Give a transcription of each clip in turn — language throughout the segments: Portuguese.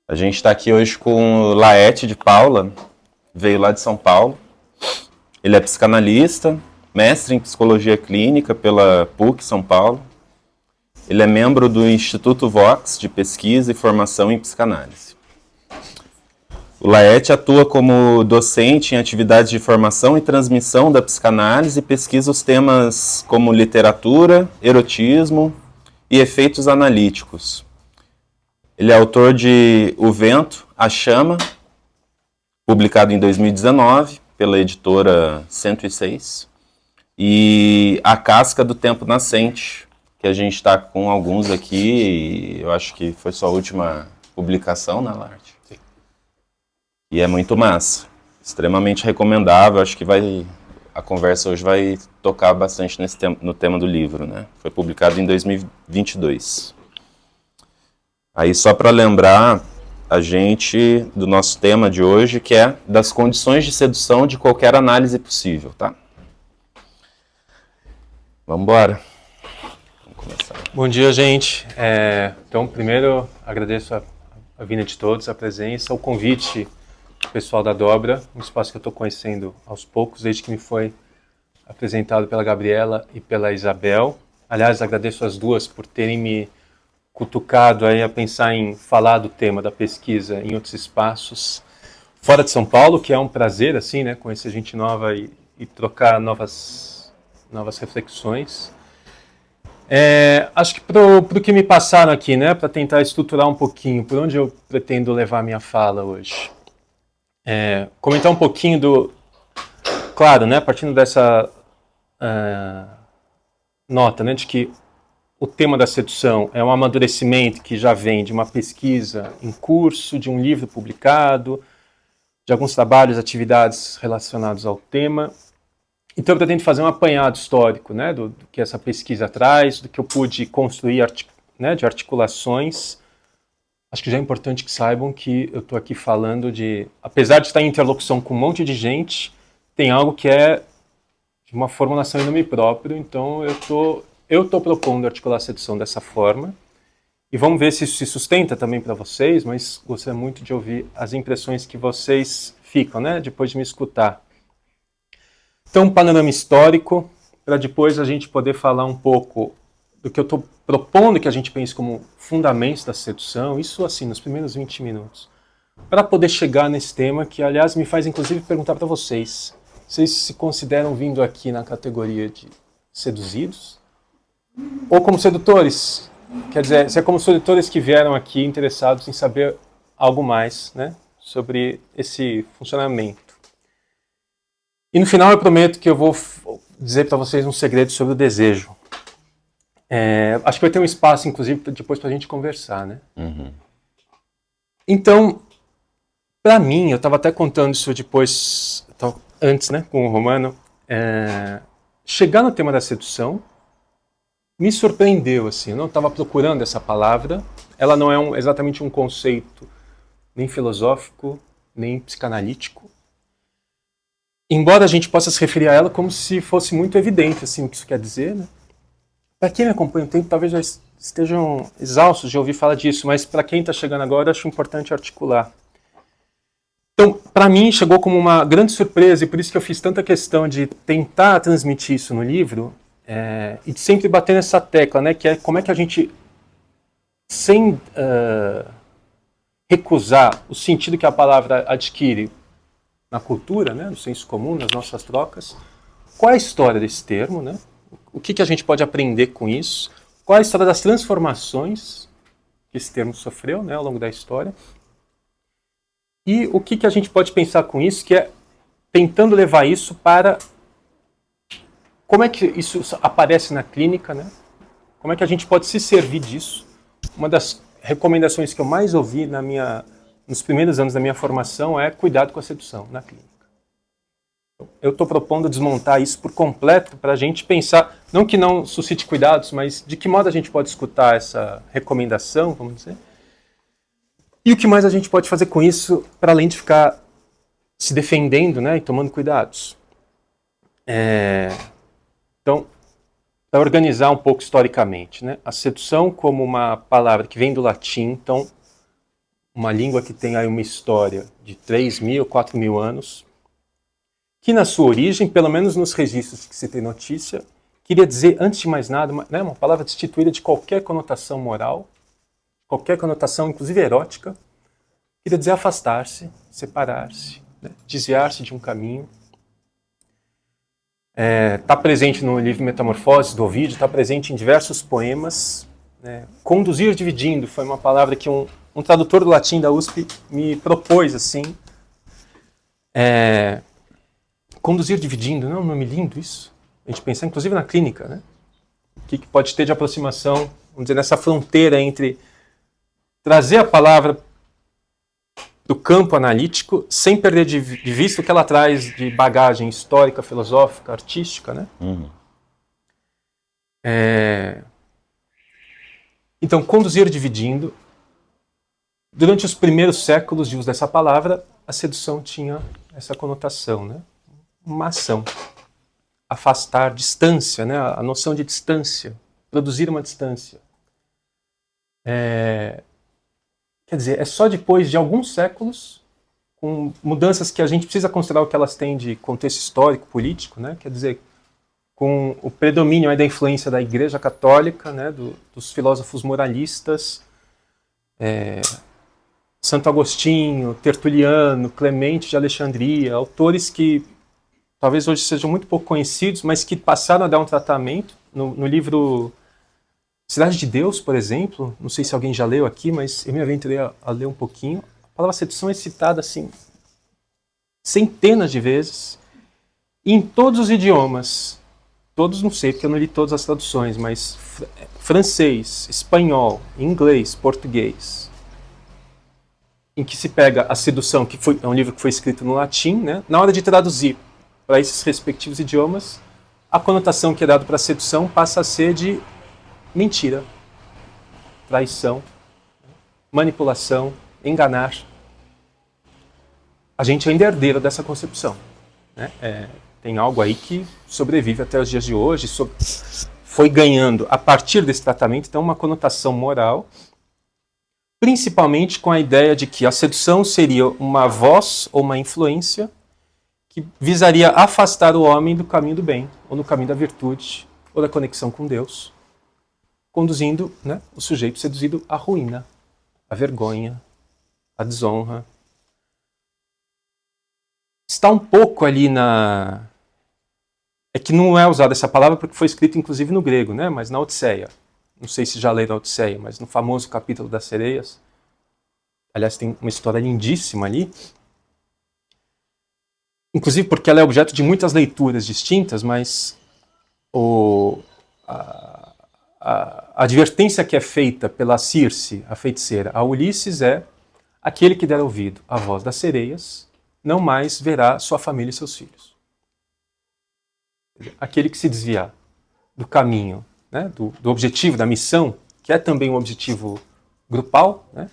A gente está aqui hoje com o Laerte de Paula, veio lá de São Paulo. Ele é psicanalista, mestre em psicologia clínica pela PUC São Paulo. Ele é membro do Instituto Vox de pesquisa e formação em psicanálise. O Laerte atua como docente em atividades de formação e transmissão da psicanálise e pesquisa os temas como literatura, erotismo e efeitos analíticos. Ele é autor de O Vento, a Chama, publicado em 2019 pela editora 106, e A Casca do Tempo Nascente, que a gente está com alguns aqui, e eu acho que foi sua última publicação, né, Laerte? Sim. E é muito massa, extremamente recomendável, acho que a conversa hoje vai tocar bastante no tema do livro, né? Foi publicado em 2022. Aí só para lembrar a gente do nosso tema de hoje, que é das condições de sedução de qualquer análise possível, tá? Vamos embora. Vamos começar. Bom dia, gente. Então, primeiro, agradeço a vinda de todos, a presença, o convite do pessoal da Dobra, um espaço que eu estou conhecendo aos poucos, desde que me foi apresentado pela Gabriela e pela Isabel. Aliás, agradeço as duas por terem me cutucado aí a pensar em falar do tema da pesquisa em outros espaços fora de São Paulo, que é um prazer, assim, né, conhecer gente nova e trocar novas reflexões. Acho que pro que me passaram aqui, né, para tentar estruturar um pouquinho por onde eu pretendo levar minha fala hoje. Comentar um pouquinho claro, né, partindo dessa nota, né, de que o tema da sedução é um amadurecimento que já vem de uma pesquisa em curso, de um livro publicado, de alguns trabalhos, atividades relacionados ao tema. Então eu pretendo fazer um apanhado histórico, né, do que essa pesquisa traz, do que eu pude construir, né, de articulações. Acho que já é importante que saibam que eu estou aqui falando apesar de estar em interlocução com um monte de gente, tem algo que é de uma formulação em nome próprio, então eu estou propondo articular a sedução dessa forma, e vamos ver se isso se sustenta também para vocês, mas gostaria muito de ouvir as impressões que vocês ficam, né, depois de me escutar. Então, um panorama histórico, para depois a gente poder falar um pouco do que eu estou propondo que a gente pense como fundamentos da sedução, isso assim, nos primeiros 20 minutos, para poder chegar nesse tema que, aliás, me faz inclusive perguntar para vocês se consideram vindo aqui na categoria de seduzidos, ou como sedutores, quer dizer, se é como sedutores que vieram aqui interessados em saber algo mais, né, sobre esse funcionamento. E no final eu prometo que eu vou dizer para vocês um segredo sobre o desejo. Acho que vai ter um espaço, inclusive, depois para a gente conversar, né? Uhum. Então, para mim, eu estava até contando isso depois, antes, né, com o Romano, chegar no tema da sedução me surpreendeu, assim, eu não estava procurando essa palavra, ela não é exatamente um conceito nem filosófico, nem psicanalítico, embora a gente possa se referir a ela como se fosse muito evidente, assim, o que isso quer dizer, né? Para quem me acompanha um tempo, talvez já estejam exaustos de ouvir falar disso, mas para quem está chegando agora, acho importante articular. Então, para mim, chegou como uma grande surpresa, e por isso que eu fiz tanta questão de tentar transmitir isso no livro, e de sempre bater nessa tecla, né, que é como é que a gente, sem recusar o sentido que a palavra adquire na cultura, né, no senso comum, nas nossas trocas, qual é a história desse termo, né? O que a gente pode aprender com isso? Qual é a história das transformações que esse termo sofreu, né, ao longo da história? E o que a gente pode pensar com isso, que é tentando levar isso para como é que isso aparece na clínica, né? Como é que a gente pode se servir disso? Uma das recomendações que eu mais ouvi nos primeiros anos da minha formação é cuidado com a sedução na clínica. Eu estou propondo desmontar isso por completo para a gente pensar, não que não suscite cuidados, mas de que modo a gente pode escutar essa recomendação, vamos dizer, e o que mais a gente pode fazer com isso para além de ficar se defendendo, né, e tomando cuidados. Então, para organizar um pouco historicamente, né, a sedução como uma palavra que vem do latim, então uma língua que tem aí uma história de 3.000, 4.000 anos, que na sua origem, pelo menos nos registros que se tem notícia, queria dizer, antes de mais nada, uma palavra destituída de qualquer conotação moral, qualquer conotação, inclusive erótica, queria dizer afastar-se, separar-se, né, desviar-se de um caminho. Está presente no livro Metamorfoses, do Ovídio, está presente em diversos poemas. Né. Conduzir dividindo foi uma palavra que um tradutor do latim da USP me propôs assim. Conduzir dividindo, não é um nome lindo isso? A gente pensar inclusive na clínica, né? O que pode ter de aproximação, vamos dizer, nessa fronteira entre trazer a palavra do campo analítico sem perder de vista o que ela traz de bagagem histórica, filosófica, artística, né? Então, conduzir dividindo. Durante os primeiros séculos de uso dessa palavra, a sedução tinha essa conotação, né? Uma ação. Afastar, distância, né? A noção de distância. Produzir uma distância. Quer dizer, é só depois de alguns séculos, com mudanças que a gente precisa considerar o que elas têm de contexto histórico, político, né? Quer dizer, com o predomínio aí da influência da Igreja Católica, né? Dos filósofos moralistas, Santo Agostinho, Tertuliano, Clemente de Alexandria, autores que talvez hoje sejam muito pouco conhecidos, mas que passaram a dar um tratamento. No livro Cidade de Deus, por exemplo, não sei se alguém já leu aqui, mas eu me aventurei a ler um pouquinho. A palavra sedução é citada assim centenas de vezes, em todos os idiomas. Todos não sei, porque eu não li todas as traduções, mas francês, espanhol, inglês, português. Em que se pega a sedução, que é um livro que foi escrito no latim, né? Na hora de traduzir para esses respectivos idiomas, a conotação que é dada para a sedução passa a ser de mentira, traição, manipulação, enganar. A gente ainda é herdeiro dessa concepção, né? Tem algo aí que sobrevive até os dias de hoje, foi ganhando, a partir desse tratamento, então, uma conotação moral, principalmente com a ideia de que a sedução seria uma voz ou uma influência que visaria afastar o homem do caminho do bem, ou no caminho da virtude, ou da conexão com Deus, conduzindo, né, o sujeito seduzido à ruína, à vergonha, à desonra. Está um pouco ali na... É que não é usada essa palavra porque foi escrito inclusive no grego, né, mas na Odisseia. Não sei se já leram a Odisseia, mas no famoso capítulo das sereias, aliás, tem uma história lindíssima ali, inclusive porque ela é objeto de muitas leituras distintas, mas a advertência que é feita pela Circe, a feiticeira, a Ulisses é: aquele que der ouvido à voz das sereias não mais verá sua família e seus filhos. Aquele que se desviar do caminho, né, do objetivo, da missão, que é também um objetivo grupal, né,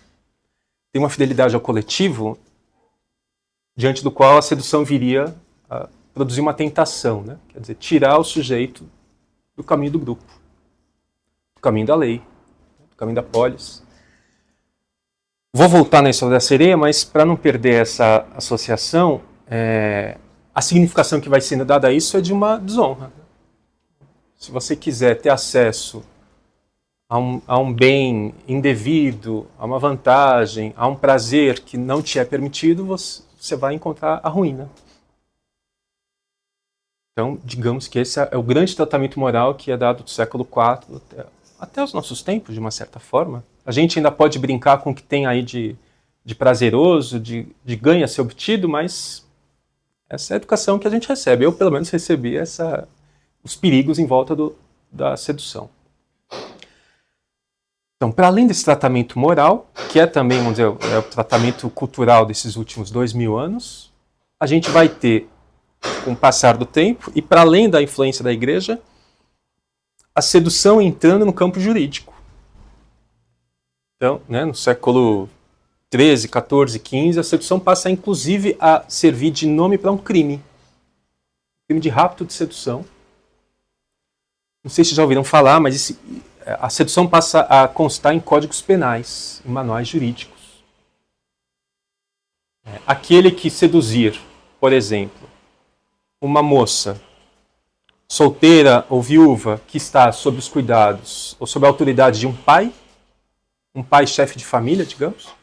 tem uma fidelidade ao coletivo, diante do qual a sedução viria a produzir uma tentação, né, quer dizer, tirar o sujeito do caminho do grupo, do caminho da lei, do caminho da polis. Vou voltar na história da sereia, mas para não perder essa associação, a significação que vai sendo dada a isso é de uma desonra. Se você quiser ter acesso a um bem indevido, a uma vantagem, a um prazer que não te é permitido, você vai encontrar a ruína. Então, digamos que esse é o grande tratamento moral que é dado do século IV até os nossos tempos, de uma certa forma. A gente ainda pode brincar com o que tem aí de prazeroso, de ganho a ser obtido, mas essa é a educação que a gente recebe. Eu, pelo menos, recebi os perigos em volta da sedução. Então, para além desse tratamento moral, que é também, vamos dizer, o tratamento cultural desses últimos 2000 anos, a gente vai ter, com o passar do tempo, e para além da influência da igreja, a sedução entrando no campo jurídico. Então, né, no século XIII, XIV, XV, a sedução passa, inclusive, a servir de nome para um crime. Crime de rapto de sedução. Não sei se já ouviram falar, mas a sedução passa a constar em códigos penais, em manuais jurídicos. Aquele que seduzir, por exemplo, uma moça solteira ou viúva que está sob os cuidados ou sob a autoridade de um pai chefe de família, digamos,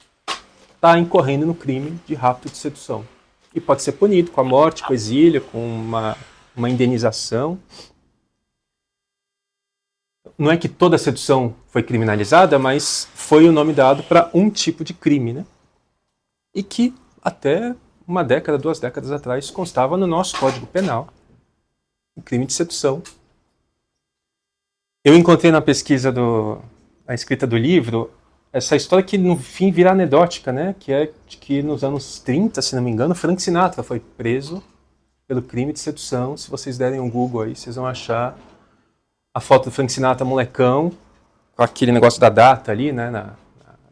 está incorrendo no crime de rapto e de sedução. E pode ser punido com a morte, com exílio, com uma indenização. Não é que toda sedução foi criminalizada, mas foi o nome dado para um tipo de crime, né? E que até uma década, 2 décadas atrás, constava no nosso Código Penal, o crime de sedução. Eu encontrei na pesquisa a escrita do livro, essa história que no fim vira anedótica, né? Que é que nos anos 30, se não me engano, Frank Sinatra foi preso pelo crime de sedução. Se vocês derem um Google aí, vocês vão achar a foto do Frank Sinatra molecão, com aquele negócio da data ali, né? Na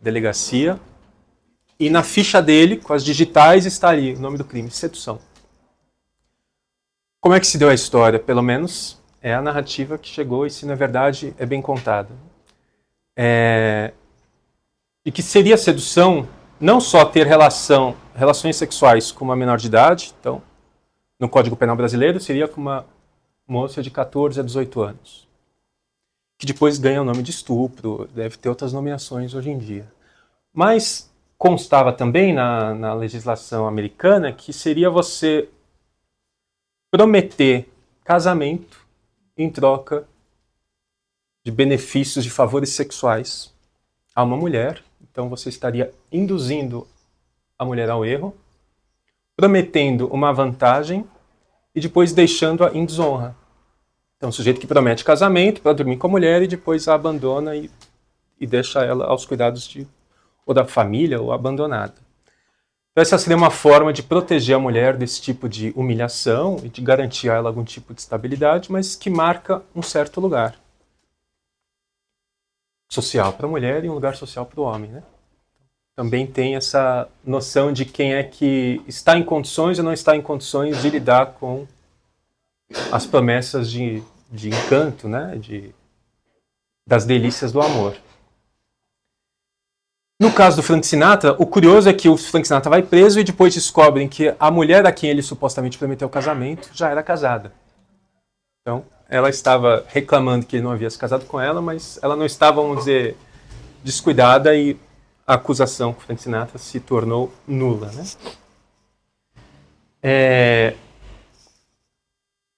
delegacia. E na ficha dele, com as digitais, está ali o nome do crime, sedução. Como é que se deu a história? Pelo menos é a narrativa que chegou e, se na verdade, é bem contada. E que seria sedução não só ter relações sexuais com uma menor de idade, então, no Código Penal brasileiro, seria com uma moça de 14 a 18 anos, que depois ganha o nome de estupro, deve ter outras nomeações hoje em dia. Mas constava também na legislação americana que seria você prometer casamento em troca de benefícios, de favores sexuais a uma mulher. Então você estaria induzindo a mulher ao erro, prometendo uma vantagem e depois deixando-a em desonra. Então o sujeito que promete casamento para dormir com a mulher e depois a abandona e deixa ela aos cuidados ou da família ou abandonada. Então essa seria uma forma de proteger a mulher desse tipo de humilhação e de garantir a ela algum tipo de estabilidade, mas que marca um certo lugar social para a mulher e um lugar social para o homem, né? Também tem essa noção de quem é que está em condições ou não está em condições de lidar com as promessas de encanto, né? Das delícias do amor. No caso do Frank Sinatra, o curioso é que o Frank Sinatra vai preso e depois descobrem que a mulher a quem ele supostamente prometeu o casamento já era casada. Então, ela estava reclamando que ele não havia se casado com ela, mas ela não estava, vamos dizer, descuidada e a acusação com o Frank Sinatra se tornou nula, né?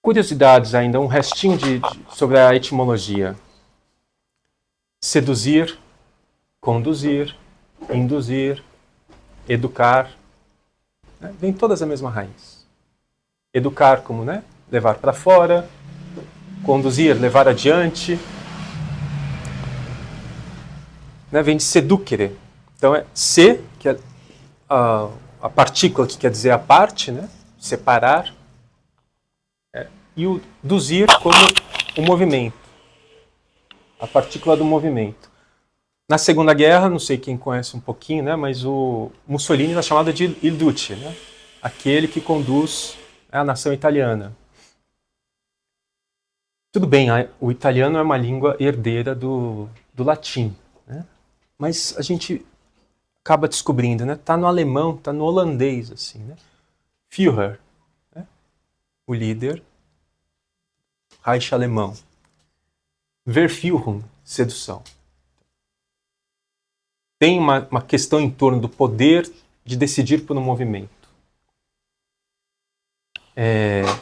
Curiosidades ainda, um restinho sobre a etimologia. Seduzir, conduzir, induzir, educar, né? Vem todas a mesma raiz. Educar como, né? Levar para fora, conduzir, levar adiante, né? Vem de seducere. Então é se, que é a partícula que quer dizer a parte, né? Separar, e o duzir como o movimento, a partícula do movimento. Na Segunda Guerra, não sei quem conhece um pouquinho, né? Mas o Mussolini era chamado de Il Duce, né? Aquele que conduz a nação italiana. Tudo bem, o italiano é uma língua herdeira do latim, né? Mas a gente acaba descobrindo, né? Tá no alemão, tá no holandês, assim, né? Führer, né? O líder, Reich alemão. Verführung, sedução. Tem uma questão em torno do poder de decidir por um movimento.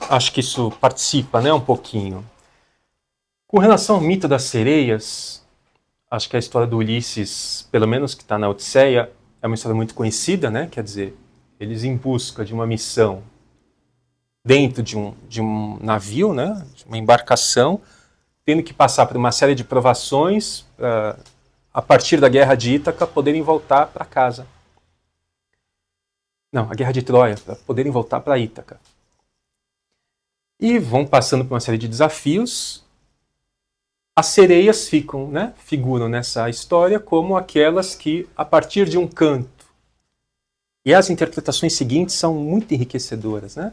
Acho que isso participa, né, um pouquinho. Com relação ao mito das sereias, acho que a história do Ulisses, pelo menos que está na Odisseia, é uma história muito conhecida, né? Quer dizer, eles em busca de uma missão dentro de um navio, né? De uma embarcação, tendo que passar por uma série de provações para, a partir da Guerra de Ítaca, poderem voltar para casa. Não, a Guerra de Troia, para poderem voltar para Ítaca. E vão passando por uma série de desafios. As sereias figuram nessa história como aquelas que, a partir de um canto, e as interpretações seguintes são muito enriquecedoras, né?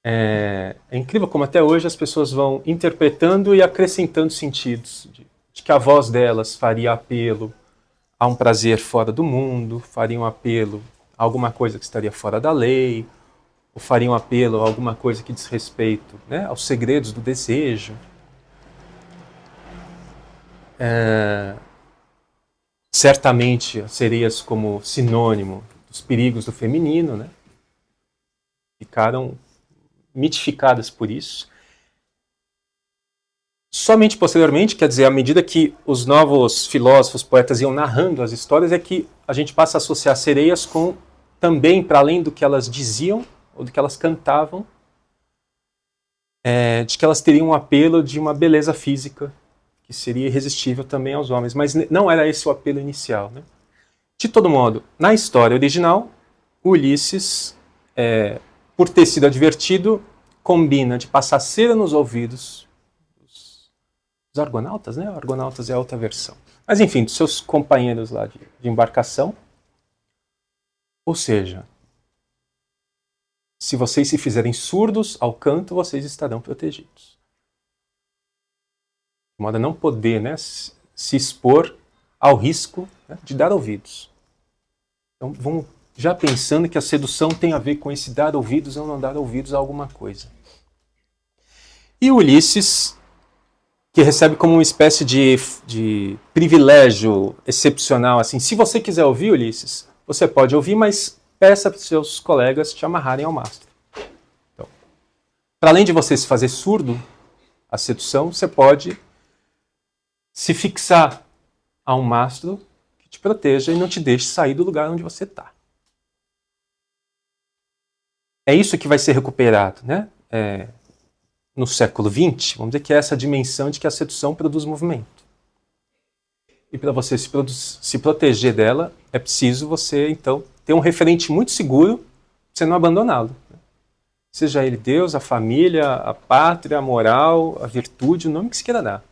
É incrível como até hoje as pessoas vão interpretando e acrescentando sentidos, de que a voz delas faria apelo a um prazer fora do mundo, faria um apelo alguma coisa que estaria fora da lei, ou faria um apelo a alguma coisa que diz respeito, né, aos segredos do desejo. Certamente as sereias como sinônimo dos perigos do feminino, né, ficaram mitificadas por isso. Somente posteriormente, quer dizer, à medida que os novos filósofos, poetas iam narrando as histórias, é que a gente passa a associar sereias com, também, para além do que elas diziam, ou do que elas cantavam, de que elas teriam um apelo de uma beleza física, que seria irresistível também aos homens. Mas não era esse o apelo inicial, né? De todo modo, na história original, Ulisses, por ter sido advertido, combina de passar cera nos ouvidos dos argonautas, né? Argonautas é a outra versão. Mas enfim, dos seus companheiros lá de embarcação. Ou seja, se vocês se fizerem surdos ao canto, vocês estarão protegidos. De modo a não poder, né, se expor ao risco, né, de dar ouvidos. Então vamos já pensando que a sedução tem a ver com esse dar ouvidos ou não dar ouvidos a alguma coisa. E Ulisses, que recebe como uma espécie de privilégio excepcional, assim, se você quiser ouvir, Ulisses, você pode ouvir, mas peça para os seus colegas te amarrarem ao mastro. Então, para além de você se fazer surdo à sedução, você pode se fixar a um mastro que te proteja e não te deixe sair do lugar onde você está. É isso que vai ser recuperado, né? No século XX, vamos dizer que é essa dimensão de que a sedução produz movimento. E para você se proteger dela, é preciso você, então, ter um referente muito seguro para você não abandoná-lo. Seja ele Deus, a família, a pátria, a moral, a virtude, o nome que se queira dar.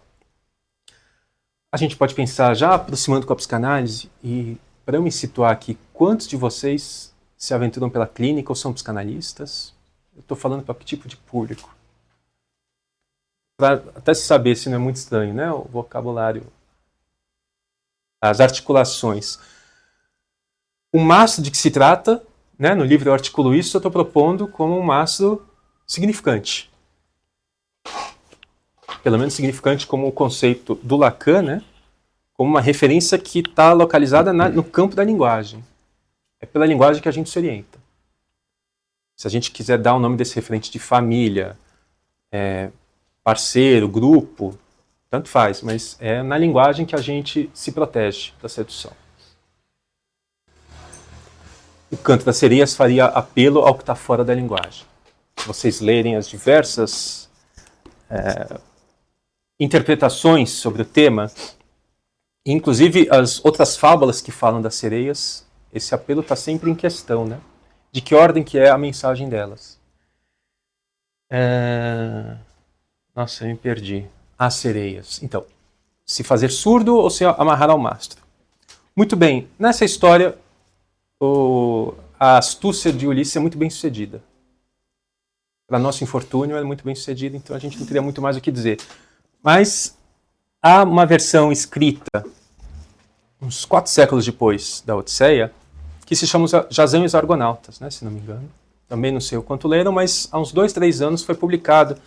A gente pode pensar, já aproximando com a psicanálise, e para eu me situar aqui, quantos de vocês se aventuram pela clínica ou são psicanalistas? Eu estou falando para que tipo de público? Para até se saber se não é muito estranho, né? O vocabulário, as articulações. O mastro de que se trata, né? No livro eu articulo isso, eu estou propondo como um mastro significante. Pelo menos significante como o conceito do Lacan, né? Como uma referência que está localizada no campo da linguagem. É pela linguagem que a gente se orienta. Se a gente quiser dar o nome desse referente de família, parceiro, grupo, tanto faz, mas é na linguagem que a gente se protege da sedução. O Canto das Sereias faria apelo ao que está fora da linguagem. Se vocês lerem as diversas interpretações sobre o tema, inclusive as outras fábulas que falam das sereias, esse apelo está sempre em questão, né? De que ordem que é a mensagem delas. Nossa, eu me perdi. As sereias. Então, se fazer surdo ou se amarrar ao mastro. Muito bem, nessa história, a astúcia de Ulisses é muito bem sucedida. Para nosso infortúnio, é muito bem sucedida, então a gente não teria muito mais o que dizer. Mas há uma versão escrita, uns 4 séculos depois da Odisseia, que se chama Jasão e os Argonautas, né, se não me engano. Também não sei o quanto leram, mas há uns 2, 3 anos foi publicado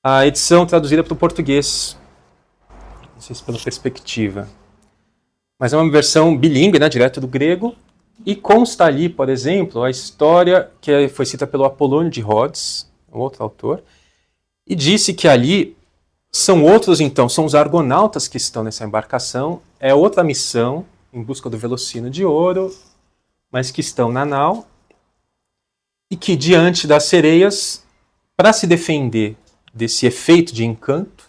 a edição traduzida para o português. Não sei se pela perspectiva. Mas é uma versão bilíngue, né, direto do grego, e consta ali, por exemplo, a história que foi cita pelo Apolônio de Rhodes, um outro autor, e disse que ali são outros, então, são os argonautas que estão nessa embarcação, é outra missão em busca do Velocino de ouro, mas que estão na nau, e que diante das sereias, para se defender desse efeito de encanto,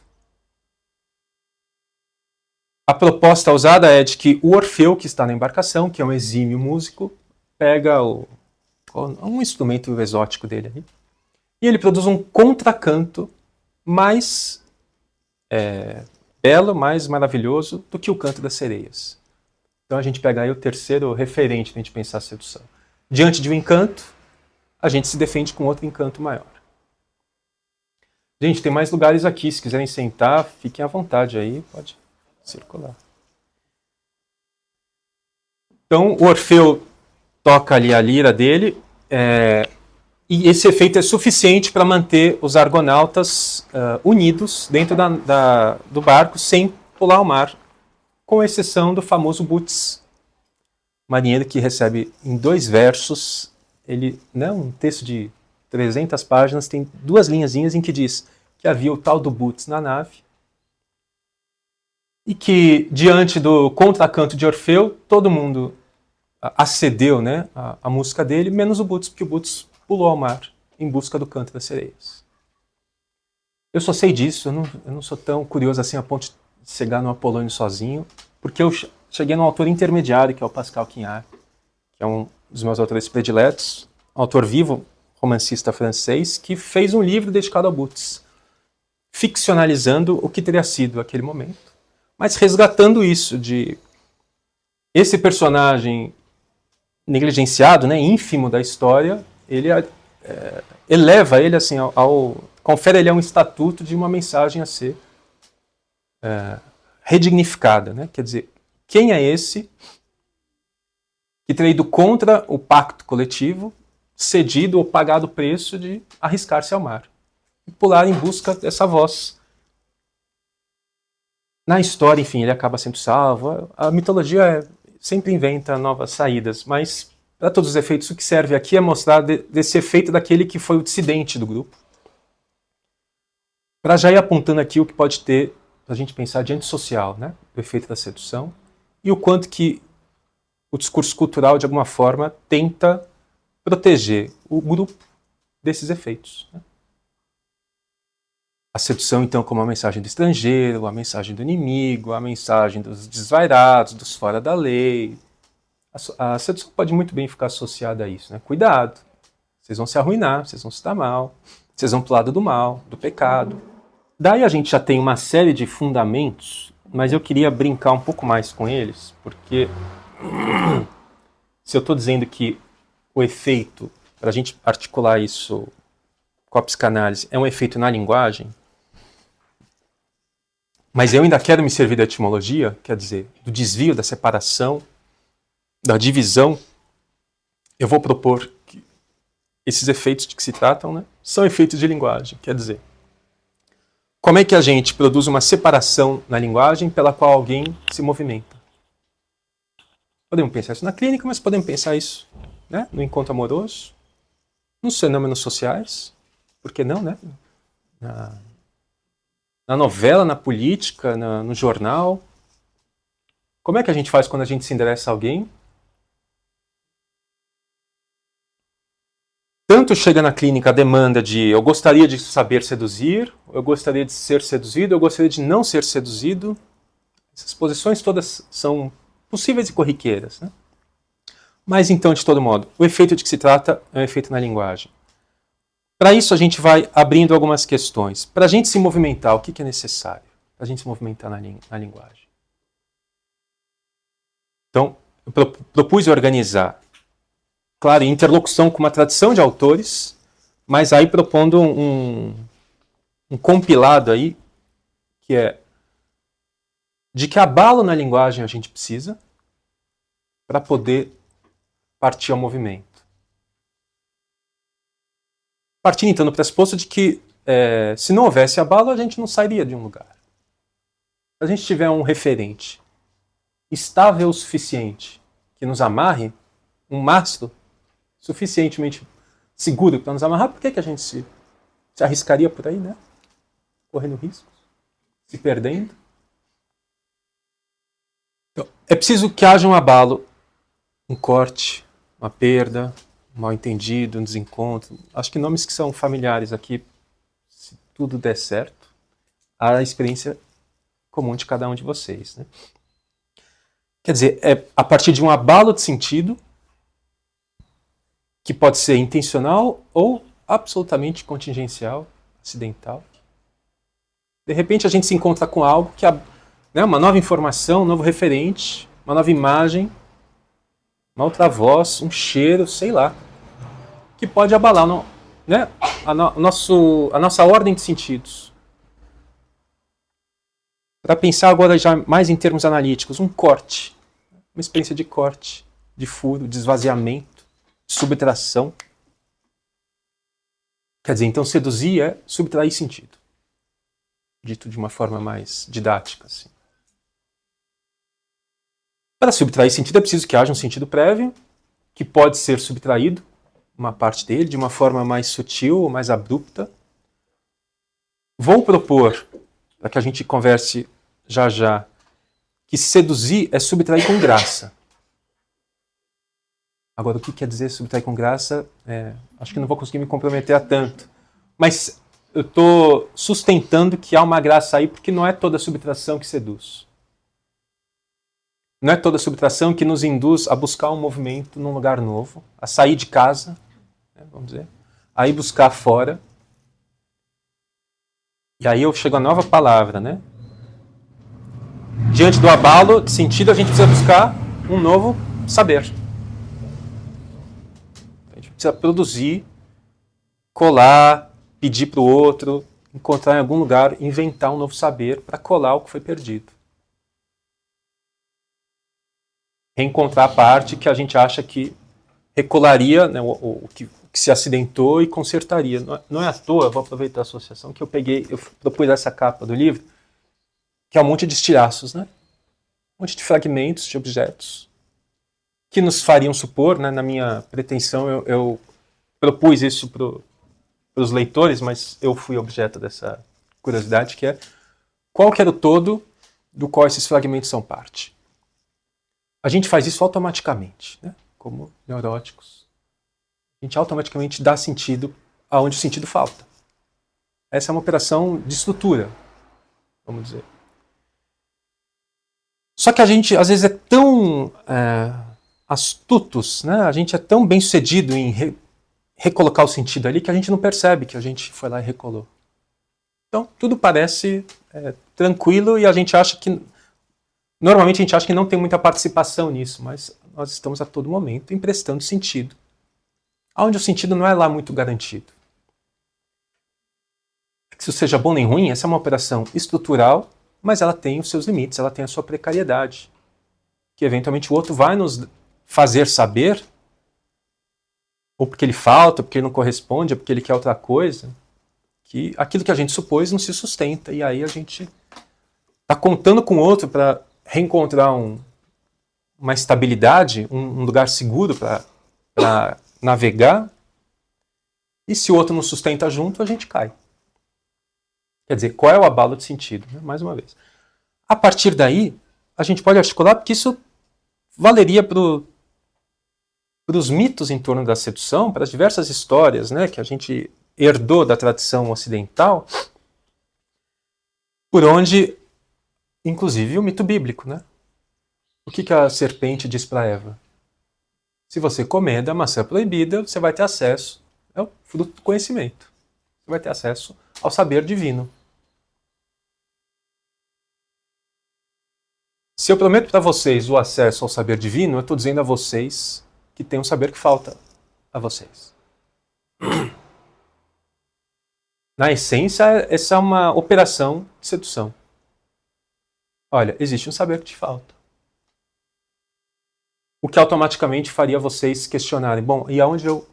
a proposta usada é de que o Orfeu, que está na embarcação, que é um exímio músico, pega um instrumento exótico dele ali, e ele produz um contracanto mais belo, mais maravilhoso do que o canto das sereias. Então a gente pega aí o terceiro referente para a gente pensar a sedução. Diante de um encanto, a gente se defende com outro encanto maior. Gente, tem mais lugares aqui, se quiserem sentar, fiquem à vontade aí, pode circular. Então o Orfeu toca ali a lira dele, e esse efeito é suficiente para manter os argonautas unidos dentro do barco sem pular ao mar, com exceção do famoso Boots, marinheiro que recebe em 2 versos, um texto de 300 páginas, tem 2 linhazinhas em que diz que havia o tal do Boots na nave, e que, diante do contracanto de Orfeu, todo mundo acedeu, né, a música dele, menos o Boots, porque o Boots pulou ao mar em busca do canto das sereias. Eu só sei disso, eu não sou tão curioso assim a ponto de chegar no Apolônio sozinho, porque eu cheguei num autor intermediário, que é o Pascal Quignard, que é um dos meus autores prediletos, autor vivo, romancista francês, que fez um livro dedicado ao Boots, ficcionalizando o que teria sido aquele momento, mas resgatando isso de esse personagem negligenciado, né, ínfimo da história, ele eleva ele assim confere a ele um estatuto de uma mensagem a ser redignificada, né? Quer dizer, quem é esse que teria ido contra o pacto coletivo, cedido ou pagado o preço de arriscar-se ao mar e pular em busca dessa voz? Na história, enfim, ele acaba sendo salvo. A mitologia sempre inventa novas saídas, mas, para todos os efeitos, o que serve aqui é mostrar desse efeito daquele que foi o dissidente do grupo, para já ir apontando aqui o que pode ter, para a gente pensar de antissocial, né? O efeito da sedução, e o quanto que o discurso cultural, de alguma forma, tenta proteger o grupo desses efeitos, né? A sedução, então, como a mensagem do estrangeiro, a mensagem do inimigo, a mensagem dos desvairados, dos fora da lei. A sedução pode muito bem ficar associada a isso, né? Cuidado, vocês vão se arruinar, vocês vão se dar mal, vocês vão pro lado do mal, do pecado. Daí a gente já tem uma série de fundamentos, mas eu queria brincar um pouco mais com eles, porque se eu estou dizendo que o efeito, para a gente articular isso com a psicanálise, é um efeito na linguagem, mas eu ainda quero me servir da etimologia, quer dizer, do desvio, da separação, da divisão, eu vou propor que esses efeitos de que se tratam, né, são efeitos de linguagem, quer dizer, como é que a gente produz uma separação na linguagem pela qual alguém se movimenta? Podemos pensar isso na clínica, mas podemos pensar isso, né, no encontro amoroso, nos fenômenos sociais, por que não, né? Na novela, na política, no jornal. Como é que a gente faz quando a gente se endereça a alguém? Tanto chega na clínica a demanda de eu gostaria de saber seduzir, eu gostaria de ser seduzido, eu gostaria de não ser seduzido. Essas posições todas são possíveis e corriqueiras, né? Mas então, de todo modo, o efeito de que se trata é um efeito na linguagem. Para isso, a gente vai abrindo algumas questões. Para a gente se movimentar, o que é necessário? Para a gente se movimentar na linguagem. Então, eu propus organizar, claro, em interlocução com uma tradição de autores, mas aí propondo um compilado aí, que é de que abalo na linguagem a gente precisa para poder partir ao movimento. Partindo então do pressuposto de que se não houvesse abalo, a gente não sairia de um lugar. Se a gente tiver um referente estável o suficiente que nos amarre, um mastro suficientemente seguro para nos amarrar, por que a gente se arriscaria por aí, né? Correndo riscos, se perdendo. Então, é preciso que haja um abalo, um corte, uma perda, um mal-entendido, um desencontro. Acho que nomes que são familiares aqui, se tudo der certo, a experiência comum de cada um de vocês, né? Quer dizer, é a partir de um abalo de sentido, que pode ser intencional ou absolutamente contingencial, acidental. De repente a gente se encontra com algo que né, uma nova informação, um novo referente, uma nova imagem, uma outra voz, um cheiro, sei lá, que pode abalar, né, a nossa ordem de sentidos. Para pensar agora já mais em termos analíticos, um corte, uma experiência de corte, de furo, de esvaziamento. subtração. Quer dizer, então seduzir é subtrair sentido. Dito de uma forma mais didática, assim. Para subtrair sentido é preciso que haja um sentido prévio, que pode ser subtraído, uma parte dele, de uma forma mais sutil, mais abrupta. Vou propor, para que a gente converse já, que seduzir é subtrair com graça. Agora, o que quer dizer subtrair com graça? Acho que não vou conseguir me comprometer a tanto. Mas eu estou sustentando que há uma graça aí, porque não é toda subtração que seduz. Não é toda subtração que nos induz a buscar um movimento num lugar novo, a sair de casa, né, vamos dizer, a ir buscar fora. E aí eu chego à nova palavra, né? Diante do abalo de sentido, a gente precisa buscar um novo saber. A gente precisa produzir, colar, pedir para o outro, encontrar em algum lugar, inventar um novo saber para colar o que foi perdido. Reencontrar a parte que a gente acha que recolaria, né, o que se acidentou e consertaria. Não é à toa, vou aproveitar a associação, que eu propus essa capa do livro, que é um monte de estilhaços, né? Um monte de fragmentos de objetos que nos fariam supor, né, na minha pretensão, eu propus isso para os leitores, mas eu fui objeto dessa curiosidade, que é qual que era o todo do qual esses fragmentos são parte. A gente faz isso automaticamente, né? Como neuróticos. A gente automaticamente dá sentido aonde o sentido falta. Essa é uma operação de estrutura, vamos dizer. Só que a gente, às vezes, é tão astutos, né? A gente é tão bem sucedido em recolocar o sentido ali que a gente não percebe que a gente foi lá e recolou. Então, tudo parece tranquilo e a gente acha que... Normalmente a gente acha que não tem muita participação nisso, mas nós estamos a todo momento emprestando sentido. Onde o sentido não é lá muito garantido. Que isso seja bom nem ruim, essa é uma operação estrutural, mas ela tem os seus limites, ela tem a sua precariedade. Que eventualmente o outro vai nos fazer saber, ou porque ele falta, ou porque ele não corresponde, ou porque ele quer outra coisa, que aquilo que a gente supôs não se sustenta, e aí a gente está contando com o outro para reencontrar uma estabilidade, um lugar seguro para navegar, e se o outro não sustenta junto, a gente cai. Quer dizer, qual é o abalo de sentido? Né? Mais uma vez. A partir daí, a gente pode articular, porque isso valeria para os mitos em torno da sedução, para as diversas histórias, né, que a gente herdou da tradição ocidental, por onde, inclusive, o mito bíblico, né? O que a serpente diz para Eva? Se você comer da maçã proibida, você vai ter acesso ao fruto do conhecimento. Você vai ter acesso ao saber divino. Se eu prometo para vocês o acesso ao saber divino, eu estou dizendo a vocês que tem um saber que falta a vocês. Na essência, essa é uma operação de sedução. Olha, existe um saber que te falta. O que automaticamente faria vocês questionarem, bom, e aonde eu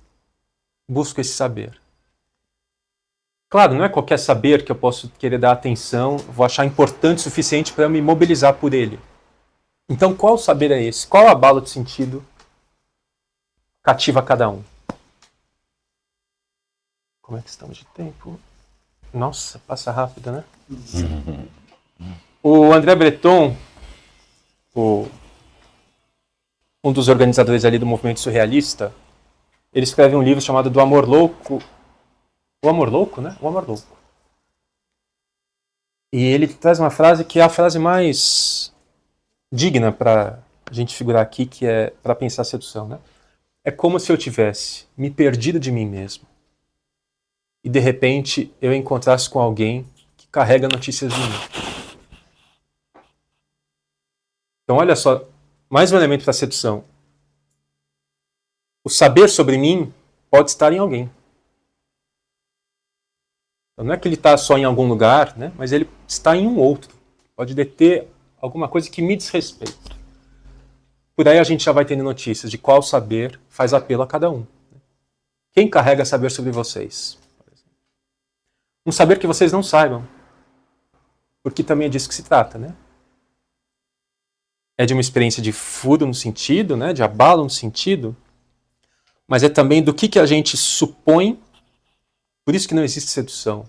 busco esse saber? Claro, não é qualquer saber que eu posso querer dar atenção, vou achar importante o suficiente para eu me mobilizar por ele. Então, qual saber é esse? Qual abalo de sentido cativa cada um? Como é que estamos de tempo? Nossa, passa rápido, né? O André Breton, um dos organizadores ali do movimento surrealista, ele escreve um livro chamado Do Amor Louco. O Amor Louco, né? O Amor Louco. E ele traz uma frase que é a frase mais digna para a gente figurar aqui, que é para pensar a sedução, né? É como se eu tivesse me perdido de mim mesmo e de repente eu encontrasse com alguém que carrega notícias de mim. Então olha só, mais um elemento para a sedução. O saber sobre mim pode estar em alguém. Então, não é que ele está só em algum lugar, né? Mas ele está em um outro. Pode deter alguma coisa que me diz respeito. por aí a gente já vai tendo notícias de qual saber faz apelo a cada um. Quem carrega saber sobre vocês? Um saber que vocês não saibam. Porque também é disso que se trata, né? É de uma experiência de furo no sentido, né? De abalo no sentido, mas é também do que a gente supõe, por isso que não existe sedução.